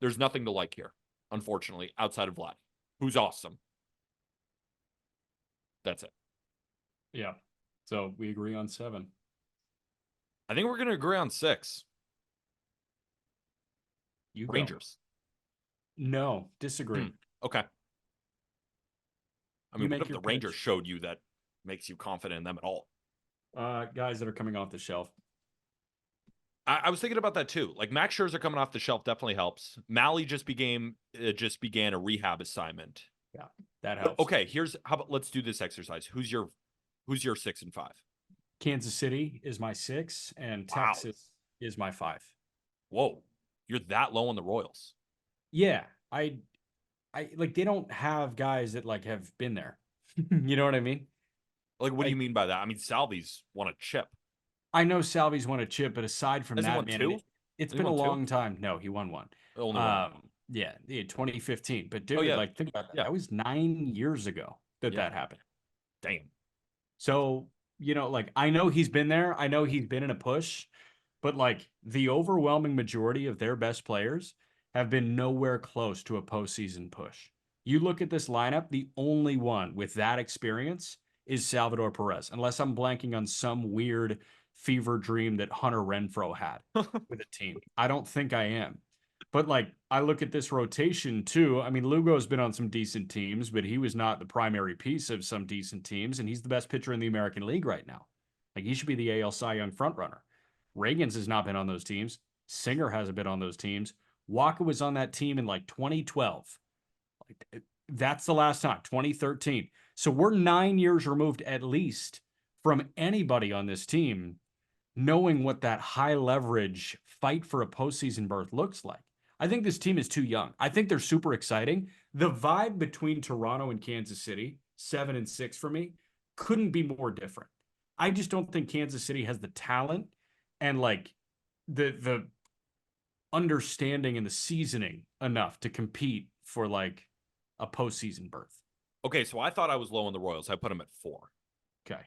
There's nothing to like here, unfortunately, outside of Vlad, who's awesome. That's it. Yeah. So we agree on 7. I think we're going to agree on 6. You go. Rangers. No, disagree. Okay. I You mean, make what if your the Rangers pitch. showed you that makes you confident in them at all? Guys that are coming off the shelf. I was thinking about that too. Like Max Scherzer coming off the shelf definitely helps. Malley just began a rehab assignment. Yeah, that helps. Okay, how about let's do this exercise. Who's your 6 and 5? Kansas City is my 6 and Wow. Texas is my 5. Whoa. You're that low on the Royals. Yeah, I like they don't have guys that like have been there. You know what I mean? Like, what do you Like mean by that? I mean, Salvi's won a chip. I know Salvi's won a chip, but aside from Has he that, won man, two? it's Has he been a won two? long time. No, he won one. Only one. Yeah, 2015. But Oh dude, yeah, like think about that. yeah, That was 9 years ago that yeah. that happened. Damn. So, like I know he's been there. I know he's been in a push, but like the overwhelming majority of their best players have been nowhere close to a postseason push. You look at this lineup, the only one with that experience is Salvador Perez, unless I'm blanking on some weird fever dream that Hunter Renfroe had with a team. I don't think I am. But like I look at this rotation too. I mean, Lugo's been on some decent teams, but he was not the primary piece of some decent teams, and he's the best pitcher in the American League right now. Like he should be the AL Cy Young frontrunner. Reagans has not been on those teams. Singer hasn't been on those teams. Waka was on that team in like 2012. Like that's the last time, 2013. So we're 9 years removed at least from anybody on this team knowing what that high leverage fight for a postseason berth looks like. I think this team is too young. I think they're super exciting. The vibe between Toronto and Kansas City, 7 and 6 for me, couldn't be more different. I just don't think Kansas City has the talent and like the understanding and the seasoning enough to compete for like a postseason berth. Okay, so I thought I was low on the Royals. I put them at 4. Okay.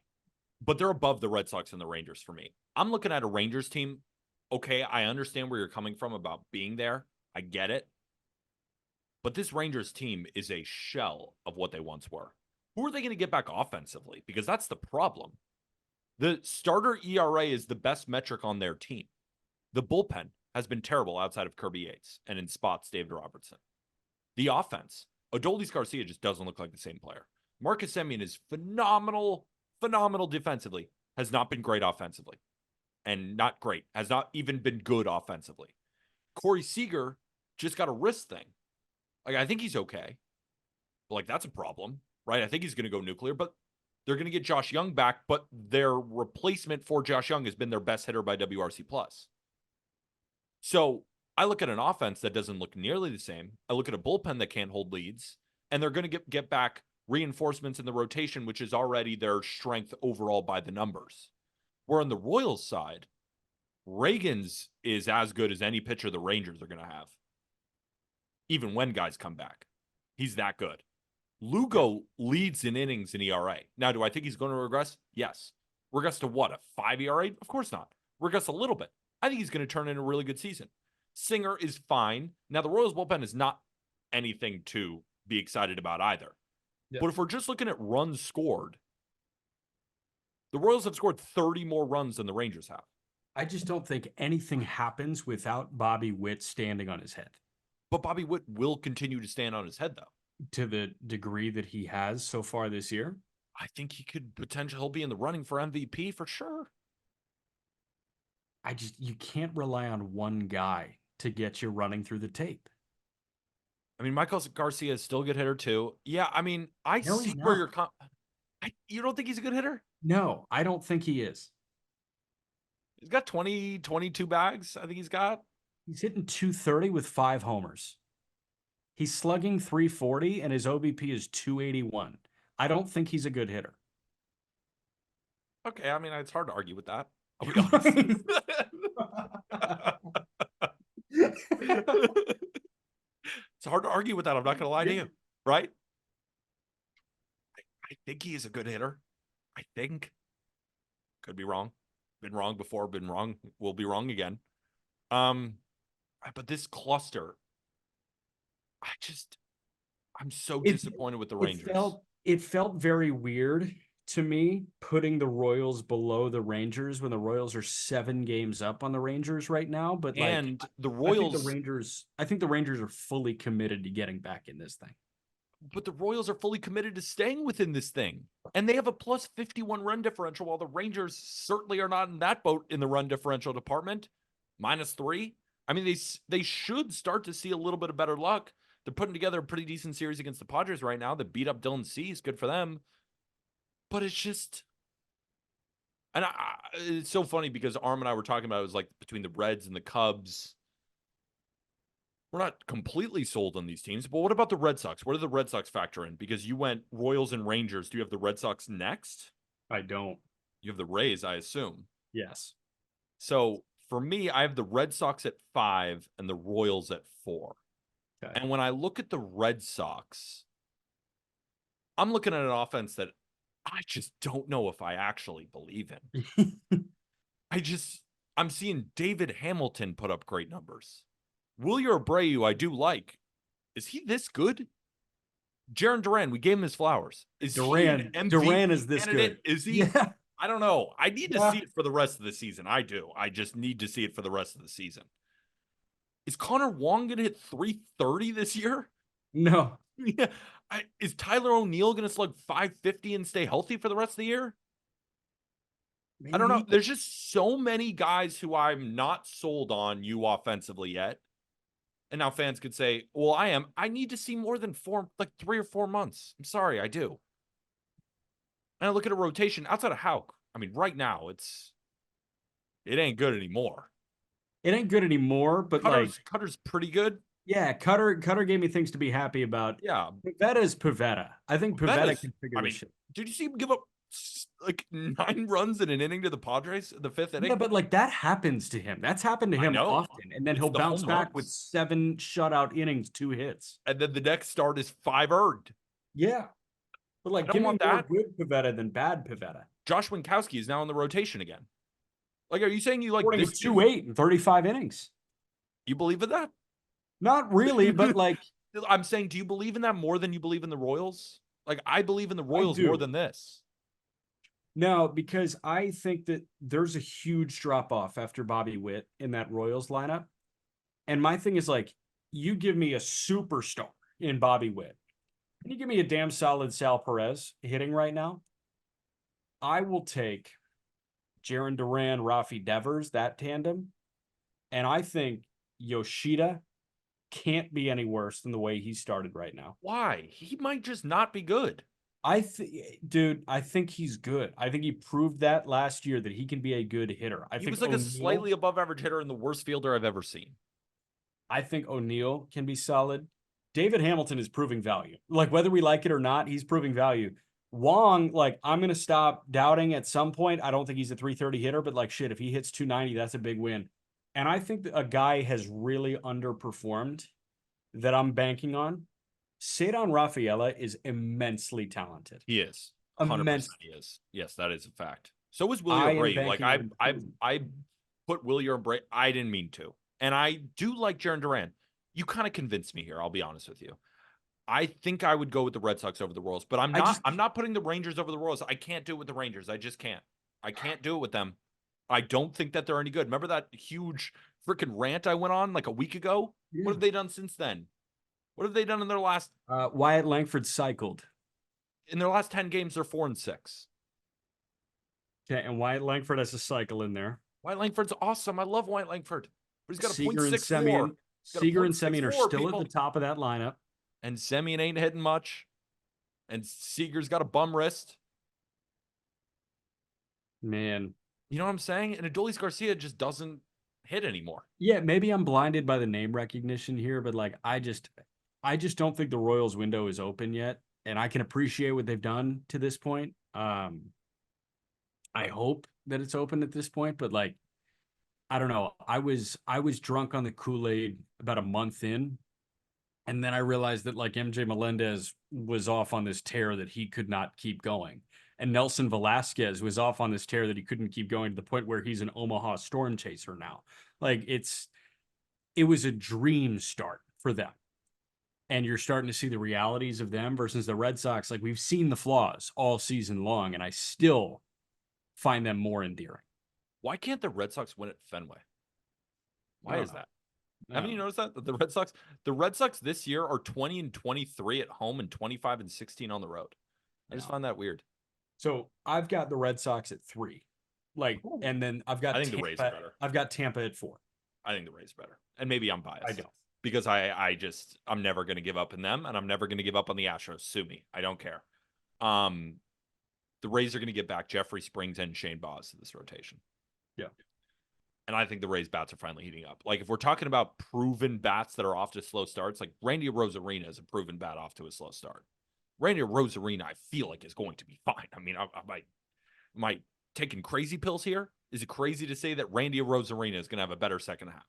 But they're above the Red Sox and the Rangers for me. I'm looking at a Rangers team. Okay, I understand where you're coming from about being there. I get it. But this Rangers team is a shell of what they once were. Who are they going to get back offensively? Because that's the problem. The starter ERA is the best metric on their team. The bullpen has been terrible outside of Kirby Yates and in spots, David Robertson. The offense, Adolis Garcia just doesn't look like the same player. Marcus Semien is phenomenal defensively, has not been great offensively, and not great, has not even been good offensively. Corey Seager just got a wrist thing. Like, I think he's okay. But, like, that's a problem, right? I think he's going to go nuclear, but they're going to get Josh Young back, but their replacement for Josh Young has been their best hitter by WRC+. So I look at an offense that doesn't look nearly the same. I look at a bullpen that can't hold leads, and they're going to get back reinforcements in the rotation, which is already their strength overall by the numbers. Where on the Royals side, Reagans is as good as any pitcher the Rangers are going to have, even when guys come back. He's that good. Lugo leads in innings in ERA. Now, do I think he's going to regress? Yes. Regress to what, a 5 ERA? Of course not. Regress a little bit. I think he's going to turn in a really good season. Singer is fine. Now, the Royals bullpen is not anything to be excited about either. Yeah. But if we're just looking at runs scored, the Royals have scored 30 more runs than the Rangers have. I just don't think anything happens without Bobby Witt standing on his head. But Bobby Witt will continue to stand on his head, though. To the degree that he has so far this year? I think he could potentially be in the running for MVP for sure. You can't rely on one guy to get you running through the tape. I mean, Michael Garcia is still a good hitter too. Yeah, I mean, I see where you're. You don't think he's a good hitter? No, I don't think he is. He's got 20, 22 bags. I think he's got. He's hitting 230 with 5 homers. He's slugging 340 and his OBP is 281. I don't think he's a good hitter. Okay, I mean, it's hard to argue with that. I'll be honest. It's hard to argue with that. I'm not going to lie to you, right? I think he is a good hitter. I think. Could be wrong. Been wrong before, been wrong. Will be wrong again. But this cluster, I'm so disappointed with the Rangers. It felt very weird to me putting the Royals below the Rangers when the Royals are 7 games up on the Rangers right now. But the Royals, I think the Rangers are fully committed to getting back in this thing. But the Royals are fully committed to staying within this thing. And they have a plus 51 run differential, while the Rangers certainly are not in that boat in the run differential department. -3. I mean, they should start to see a little bit of better luck. They're putting together a pretty decent series against the Padres right now. They beat up Dylan Cease. Good for them. But it's just... And it's so funny because Arm and I were talking about it was like between the Reds and the Cubs. we're not completely sold on these teams, but what about the Red Sox? What do the Red Sox factor in? Because you went Royals and Rangers. Do you have the Red Sox next? I don't. You have the Rays, I assume. Yes. So for me, I have the Red Sox at 5 and the Royals at 4. Okay. And when I look at the Red Sox, I'm looking at an offense that I just don't know if I actually believe in. I'm seeing David Hamilton put up great numbers. Wilyer Abreu, I do like. Is he this good? Jaron Duran, we gave him his flowers. Is he an Duran MVP is this candidate? good. Is he? Yeah. I don't know. I need to Yeah. see it for the rest of the season. I do. I just need to see it for the rest of the season. Is Connor Wong going to hit 330 this year? No. Yeah. Is Tyler O'Neill going to slug 550 and stay healthy for the rest of the year? Maybe. I don't know. There's just so many guys who I'm not sold on you offensively yet. And now fans could say, well, I am. I need to see more than 3 or 4 months. I'm sorry, I do. And I look at a rotation outside of Hauk. I mean, right now, it ain't good anymore. It ain't good anymore, but Cutter's pretty good. Yeah, Cutter gave me things to be happy about. Yeah. Pavetta's Pavetta. I think Pavetta can figure this shit. Did you see him give up like 9 runs in an inning to the Padres in the 5th inning? Yeah, but that happens to him. That's happened to him often. And then he'll bounce back with 7 shutout innings, 2 hits. And then the next start is 5 earned. Yeah. But give me more good Pavetta than bad Pavetta. Josh Winkowski is now in the rotation again. Like, are you saying you like this 2-8 in 35 innings? You believe in that? Not really, but I'm saying, do you believe in that more than you believe in the Royals? Like, I believe in the Royals more than this. No, because I think that there's a huge drop off after Bobby Witt in that Royals lineup. And my thing is you give me a superstar in Bobby Witt. Can you give me a damn solid Sal Perez hitting right now? I will take Jaron Duran, Rafi Devers, that tandem. And I think Yoshida can't be any worse than the way he started right now. Why? He might just not be good. Dude, I think he's good. I think he proved that last year that he can be a good hitter. He was like a slightly above average hitter and the worst fielder I've ever seen. I think O'Neill can be solid. David Hamilton is proving value. Whether we like it or not, he's proving value. Wong, I'm going to stop doubting at some point. I don't think he's a 330 hitter, but shit, if he hits 290, that's a big win. And I think that a guy has really underperformed that I'm banking on. Cedar Rafaela is immensely talented. He is. 100% he is. Yes, that is a fact. So is Wilyer Abreu. I put Wilyer Abreu. I didn't mean to. And I do like Jaron Duran. You kind of convinced me here. I'll be honest with you. I think I would go with the Red Sox over the Royals, but I'm not putting the Rangers over the Royals. I can't do it with the Rangers. I just can't. I can't do it with them. I don't think that they're any good. Remember that huge freaking rant I went on a week ago? Yeah. What have they done since then? What have they done in their last? Wyatt Langford cycled. In their last 10 games, they're 4-6. Okay, and Wyatt Langford has a cycle in there. Wyatt Langford's awesome. I love Wyatt Langford. But he's got a Seager and Semien. Seager and Semien are still at the top of that lineup. And Semien ain't hitting much. And Seager's got a bum wrist. Man. You know what I'm saying? And Adolis Garcia just doesn't hit anymore. Yeah, maybe I'm blinded by the name recognition here, but I just don't think the Royals window is open yet. And I can appreciate what they've done to this point. I hope that it's open at this point, but I don't know. I was drunk on the Kool-Aid about a month in, and then I realized that MJ Melendez was off on this tear that he could not keep going. And Nelson Velasquez was off on this tear that he couldn't keep going to the point where he's an Omaha Storm chaser now. It was a dream start for them. And you're starting to see the realities of them versus the Red Sox. We've seen the flaws all season long, and I still find them more endearing. Why can't the Red Sox win at Fenway? Why is that? No. Haven't you noticed that? The Red Sox this year are 20-23 at home and 25-16 on the road. I just find that weird. So I've got the Red Sox at 3. And then I've got the Rays are better. I've got Tampa at 4. I think the Rays are better. And maybe I'm biased. I don't. Because I'm never going to give up on them, and I'm never going to give up on the Astros. Sue me. I don't care. The Rays are going to get back Jeffrey Springs and Shane Baz to this rotation. Yeah. And I think the Rays bats are finally heating up. Like if we're talking about proven bats that are off to slow starts, like Randy Rosarina is a proven bat off to a slow start. Randy Rosarina, I feel like is going to be fine. I mean, am I taking crazy pills here? Is it crazy to say that Randy Rosarina is going to have a better second half?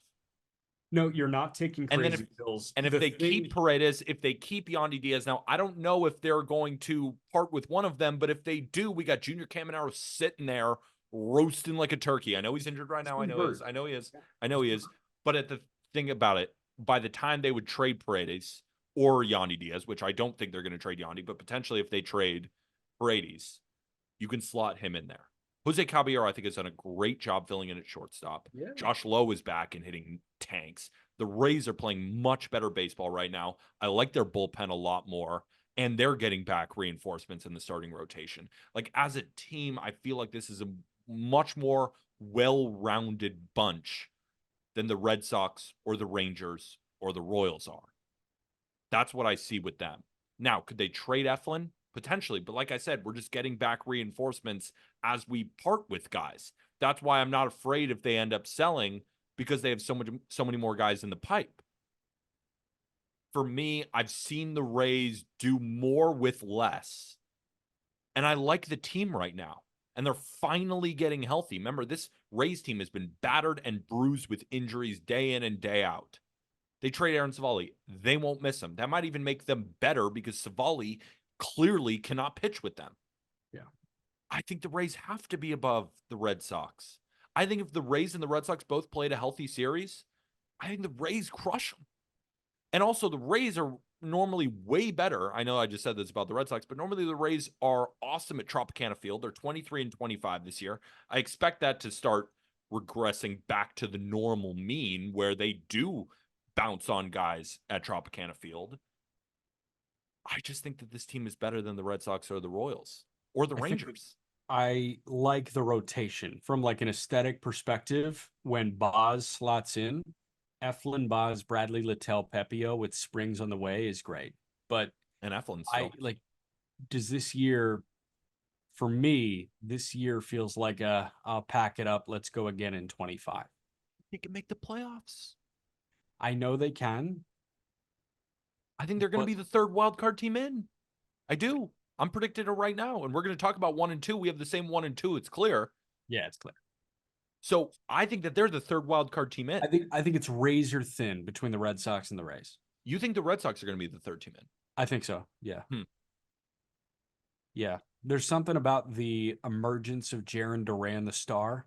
No, you're not taking And then crazy pills. if The they thing, keep Paredes, if they keep Yandy Diaz, now I don't know if they're going to part with one of them, but if they do, we got Junior Caminero sitting there roasting like a turkey. I know he's injured right he's now. I been know he hurt. is. I know he is. I know he is. But at the thing about it, by the time they would trade Paredes or Yandy Diaz, which I don't think they're going to trade Yandy, but potentially if they trade Paredes, you can slot him in there. Jose Caballero, I think, has done a great job filling in at shortstop. Yeah. Josh Lowe is back and hitting tanks. The Rays are playing much better baseball right now. I like their bullpen a lot more, and they're getting back reinforcements in the starting rotation. Like, as a team, I feel like this is a much more well-rounded bunch than the Red Sox or the Rangers or the Royals are. That's what I see with them. Now, could they trade Eflin? Potentially, but like I said, we're just getting back reinforcements as we part with guys. That's why I'm not afraid if they end up selling because they have so many more guys in the pipe. For me, I've seen the Rays do more with less. And I like the team right now. And they're finally getting healthy. Remember, this Rays team has been battered and bruised with injuries day in and day out. They trade Aaron Civale. They won't miss him. That might even make them better because Civale clearly cannot pitch with them. Yeah. I think the Rays have to be above the Red Sox. I think if the Rays and the Red Sox both played a healthy series, I think the Rays crush them. And also, the Rays are normally way better. I know I just said this about the Red Sox, but normally the Rays are awesome at Tropicana Field. They're 23 and 25 this year. I expect that to start regressing back to the normal mean where they do bounce on guys at Tropicana Field. I just think that this team is better than the Red Sox or the Royals or the I think Rangers. I like the rotation from like an aesthetic perspective. When Boz slots in, Eflin, Boz, Bradley, Littell, Pepio with Springs on the way is great. But And Eflin I still. like, does this year, for me, this year feels like I'll pack it up. Let's go again in 25. They can make the playoffs. I know they can, I think they're going to but be the third wild card team in. I do. I'm predicting it right now. And we're going to talk about 1 and 2. We have the same 1 and 2. It's clear. yeah, it's clear. So I think that they're the third wild card team in. I think it's razor thin between the Red Sox and the Rays. You think the Red Sox are going to be the third team in? I think so. Yeah. Hmm. Yeah. There's something about the emergence of Jaron Duran, the star,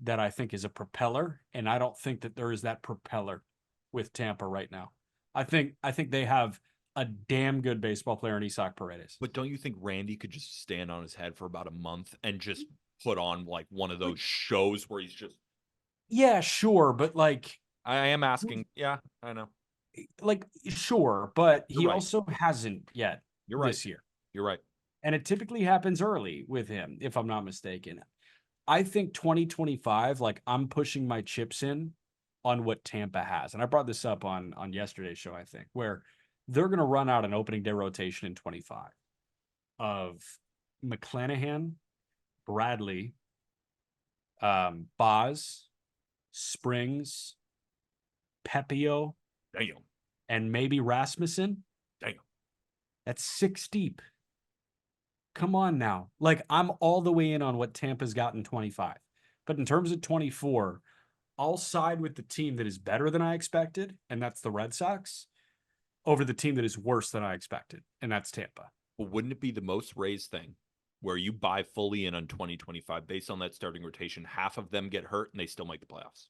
that I think is a propeller, and I don't think that there is that propeller with Tampa right now. I think they have a damn good baseball player in Isaac Paredes. But don't you think Randy could just stand on his head for about a month and just put on like one of those shows where he's just Yeah, sure, but I am asking. Yeah, I know. sure, but You're he right. also hasn't yet You're right. this year. You're right. And it typically happens early with him, if I'm not mistaken. I think 2025, like I'm pushing my chips in on what Tampa has. And I brought this up on yesterday's show, I think, where they're going to run out an opening day rotation in 25 of McClanahan, Bradley, Boz, Springs, Pepio, Damn. and maybe Rasmussen. Damn. That's 6 deep. Come on now. Like I'm all the way in on what Tampa's got in 25. But in terms of 24, I'll side with the team that is better than I expected, and that's the Red Sox, over the team that is worse than I expected, and that's Tampa. Well, wouldn't it be the most Rays thing where you buy fully in on 2025 based on that starting rotation? Half of them get hurt and they still make the playoffs.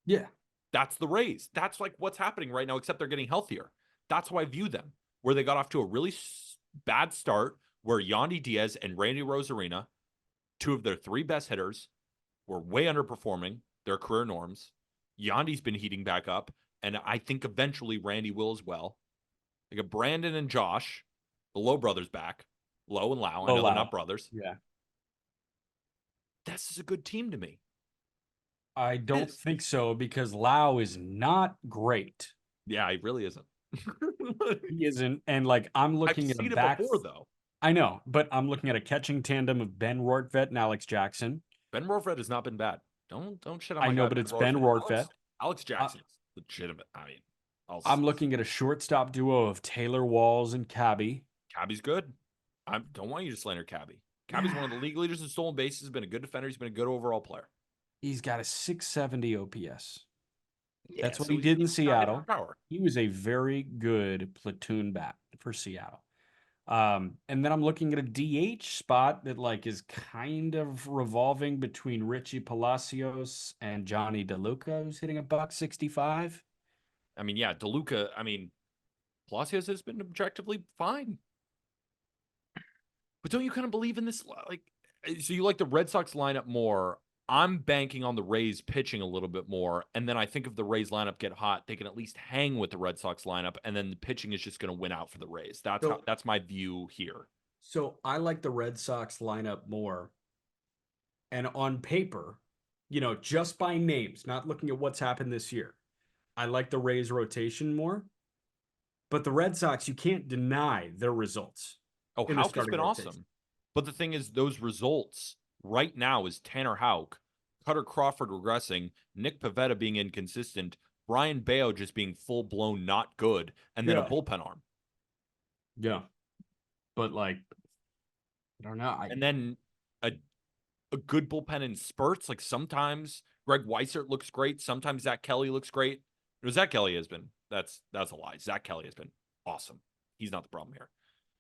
Yeah. That's the Rays. That's like what's happening right now, except they're getting healthier. That's how I view them, where they got off to a really bad start, where Yandy Diaz and Randy Rosarina, 2 of their 3 best hitters, were way underperforming their career norms. Yandy's been heating back up, and I think eventually Randy will as well. Like a Brandon and Josh, the Lowe brothers back. Lowe and Lau. I know they're not brothers. Yeah. This is a good team to me. I don't think so because Lau is not great. Yeah, he really isn't. He isn't. And like I'm looking I've at a seen it back. before, though. I know, but I'm looking at a catching tandem of Ben Rortvedt and Alex Jackson. Ben Rortvedt has not been bad. Don't shit on I my know, guy but Ben it's Ben Rorschach. Rortvedt. Alex I, Jackson is legitimate. I mean, I'm looking at a shortstop duo of Taylor Walls and Cabby. Cabby's good. I don't want you to slander Cabby. Cabby's one of the league leaders in stolen bases. He's been a good defender. He's been a good overall player. He's got a 670 OPS. Yeah, That's what so he he's did in got hit Seattle. power. He was a very good platoon bat for Seattle. And then I'm looking at a DH spot that like is kind of revolving between Richie Palacios and Johnny DeLuca, who's hitting a buck 65. I mean, yeah, DeLuca. I mean, Palacios has been objectively fine. But don't you kind of believe in this? Like, so you like the Red Sox lineup more. I'm banking on the Rays pitching a little bit more. And then I think if the Rays lineup get hot, they can at least hang with the Red Sox lineup. And then the pitching is just going to win out for the Rays. That's my view here. So I like the Red Sox lineup more. And on paper, just by names, not looking at what's happened this year, I like the Rays rotation more. But the Red Sox, you can't deny their results Oh, in the Houck has starting been rotation. awesome. But the thing is, those results right now is Tanner Houck, Cutter Crawford regressing, Nick Pivetta being inconsistent, Brian Bayo just being full blown not good, and then a Yeah. bullpen arm. Yeah. But like, I don't know. And then a good bullpen in spurts. Like sometimes Greg Weissert looks great. Sometimes Zach Kelly looks great. Zach Kelly has been, that's a lie. Zach Kelly has been awesome. He's not the problem here.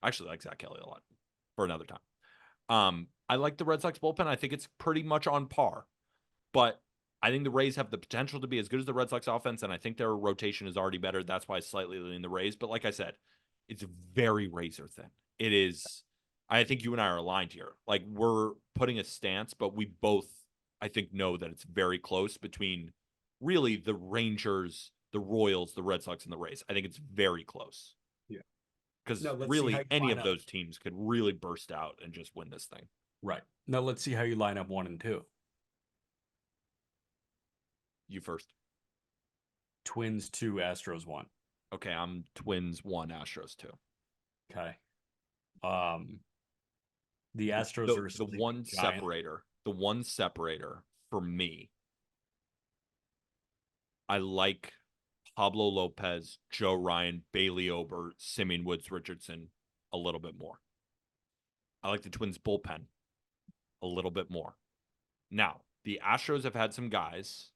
I actually like Zach Kelly a lot for another time. I like the Red Sox bullpen. I think it's pretty much on par, but I think the Rays have the potential to be as good as the Red Sox offense, and I think their rotation is already better. That's why I slightly lean the Rays. But like I said, it's very razor thin. It is. I think you and I are aligned here. Like we're putting a stance, but we both, I think, know that it's very close between really the Rangers, the Royals, the Red Sox, and the Rays. I think it's very close. Yeah. Because No, let's see how really you any line of up. those teams could really burst out and just win this thing. Right. Now let's see how you line up 1 and 2. You first. Twins 2, Astros 1. Okay, I'm Twins 1, Astros 2. Okay. The Astros The, are a the one giant. separator, the one separator for me, I like Pablo Lopez, Joe Ryan, Bailey Ober, Simeon Woods Richardson a little bit more. I like the Twins bullpen a little bit more. Now, the Astros have had some guys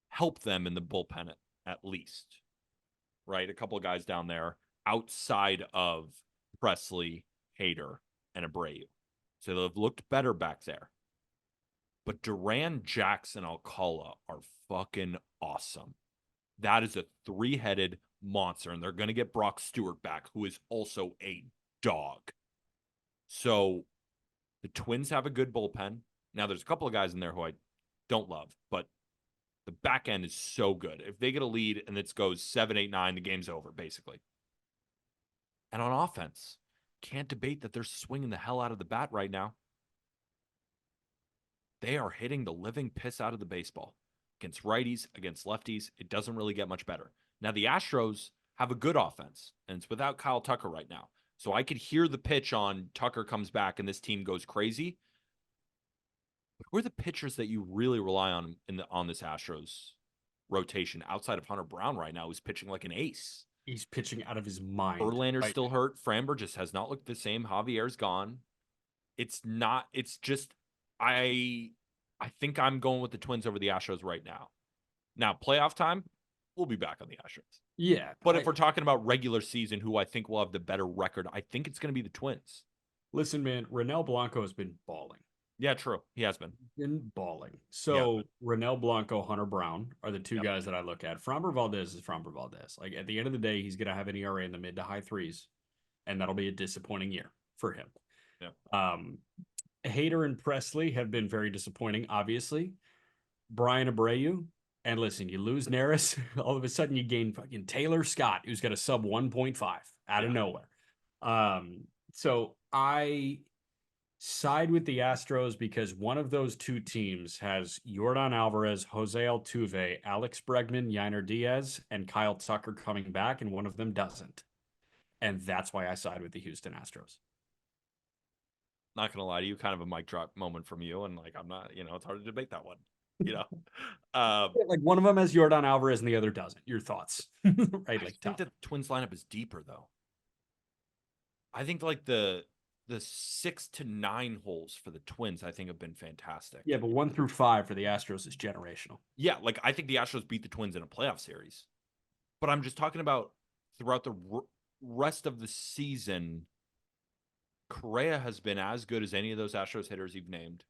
help them in the bullpen at least, right? A couple of guys down there outside of Presley, Hader, and Abreu. So they've looked better back there. But Duran, Jackson, Alcala are fucking awesome. That is a three-headed monster, and they're going to get Brock Stewart back, who is also a dog. So the Twins have a good bullpen. Now, there's a couple of guys in there who I don't love, but the back end is so good. If they get a lead and it goes 7-8-9, the game's over, basically. And on offense, can't debate that they're swinging the hell out of the bat right now. They are hitting the living piss out of the baseball. Against righties, against lefties, it doesn't really get much better. Now, the Astros have a good offense, and it's without Kyle Tucker right now. So I could hear the pitch on Tucker comes back and this team goes crazy. But who are the pitchers that you really rely on on this Astros rotation outside of Hunter Brown right now, who's pitching like an ace? He's pitching out of his mind. Verlander's right still now. hurt. Framber just has not looked the same. Javier's gone. It's just I think I'm going with the Twins over the Astros right now. Now, playoff time, we'll be back on the Astros. Yeah. But if we're talking about regular season, who I think will have the better record, I think it's going to be the Twins. Listen, man, Renel Blanco has been balling. Yeah, true. He has been. Balling. So Renel Blanco, Hunter Brown are the two guys that I look at. Framber Valdez is Framber Valdez. Like at the end of the day, he's going to have an ERA in the mid to high threes, and that'll be a disappointing year for him. Yeah. Hader and Presley have been very disappointing, obviously. Brian Abreu, and listen, you lose Neris, all of a sudden you gain fucking Taylor Scott, who's got a sub 1.5 out of nowhere. So I side with the Astros because one of those two teams has Yordan Alvarez, Jose Altuve, Alex Bregman, Yainer Diaz, and Kyle Tucker coming back, and one of them doesn't. And that's why I side with the Houston Astros. Not gonna lie to you, kind of a mic drop moment from you, and like I'm not, it's hard to debate that one. You know, Like one of them has Jordan Alvarez and the other doesn't. Your thoughts, right? I Like think tough. the Twins lineup is deeper though. I think like the 6 to 9 holes for the Twins, I think have been fantastic. Yeah, but 1 through 5 for the Astros is generational. Yeah, like I think the Astros beat the Twins in a playoff series, but I'm just talking about throughout the rest of the season. Correa has been as good as any of those Astros hitters you've named.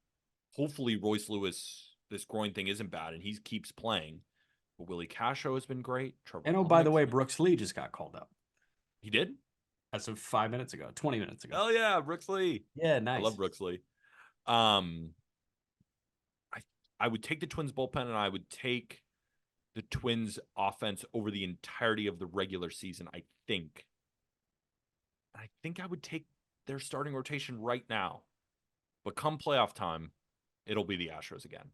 Hopefully, Royce Lewis, this groin thing isn't bad and he keeps playing. But Willie Casho has been great. Trevor And oh, by the Plumnick's way, been... Brooks Lee just got called up. He did? As of 5 minutes ago, 20 minutes ago. Hell yeah, Brooks Lee. Yeah, I nice. love Brooks Lee. I I would take the Twins bullpen and I would take the Twins offense over the entirety of the regular season, I think. I think I would take their starting rotation right now. But come playoff time, it'll be the Astros again.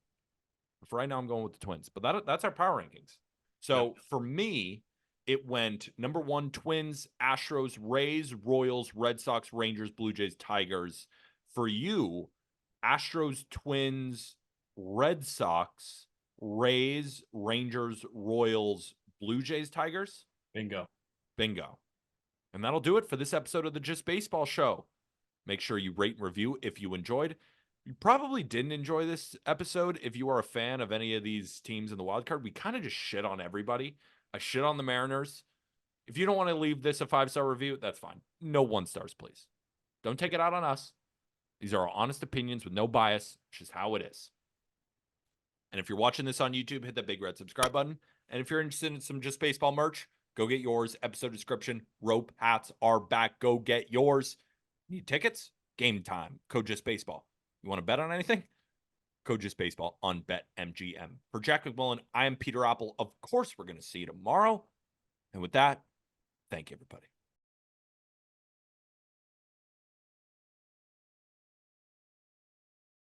For right now, I'm going with the Twins. But that's our power rankings. So for me, it went number 1, Twins, Astros, Rays, Royals, Red Sox, Rangers, Blue Jays, Tigers. For you, Astros, Twins, Red Sox, Rays, Rangers, Royals, Blue Jays, Tigers. Bingo. Bingo. And that'll do it for this episode of the Just Baseball Show. Make sure you rate and review if you enjoyed. You probably didn't enjoy this episode if you are a fan of any of these teams in the wild card. We kind of just shit on everybody. I shit on the Mariners. If you don't want to leave this a 5-star review, that's fine. No 1-stars, please. Don't take it out on us. These are our honest opinions with no bias. It's just how it is. And if you're watching this on YouTube, hit that big red subscribe button. And if you're interested in some Just Baseball merch, go get yours. Episode description. Rope hats are back. Go get yours. Need tickets? Game time. Code Just Baseball. You want to bet on anything? Code Just Baseball on BetMGM. For Jack McMullen, I am Peter Apple. Of course, we're going to see you tomorrow. And with that, thank you, everybody.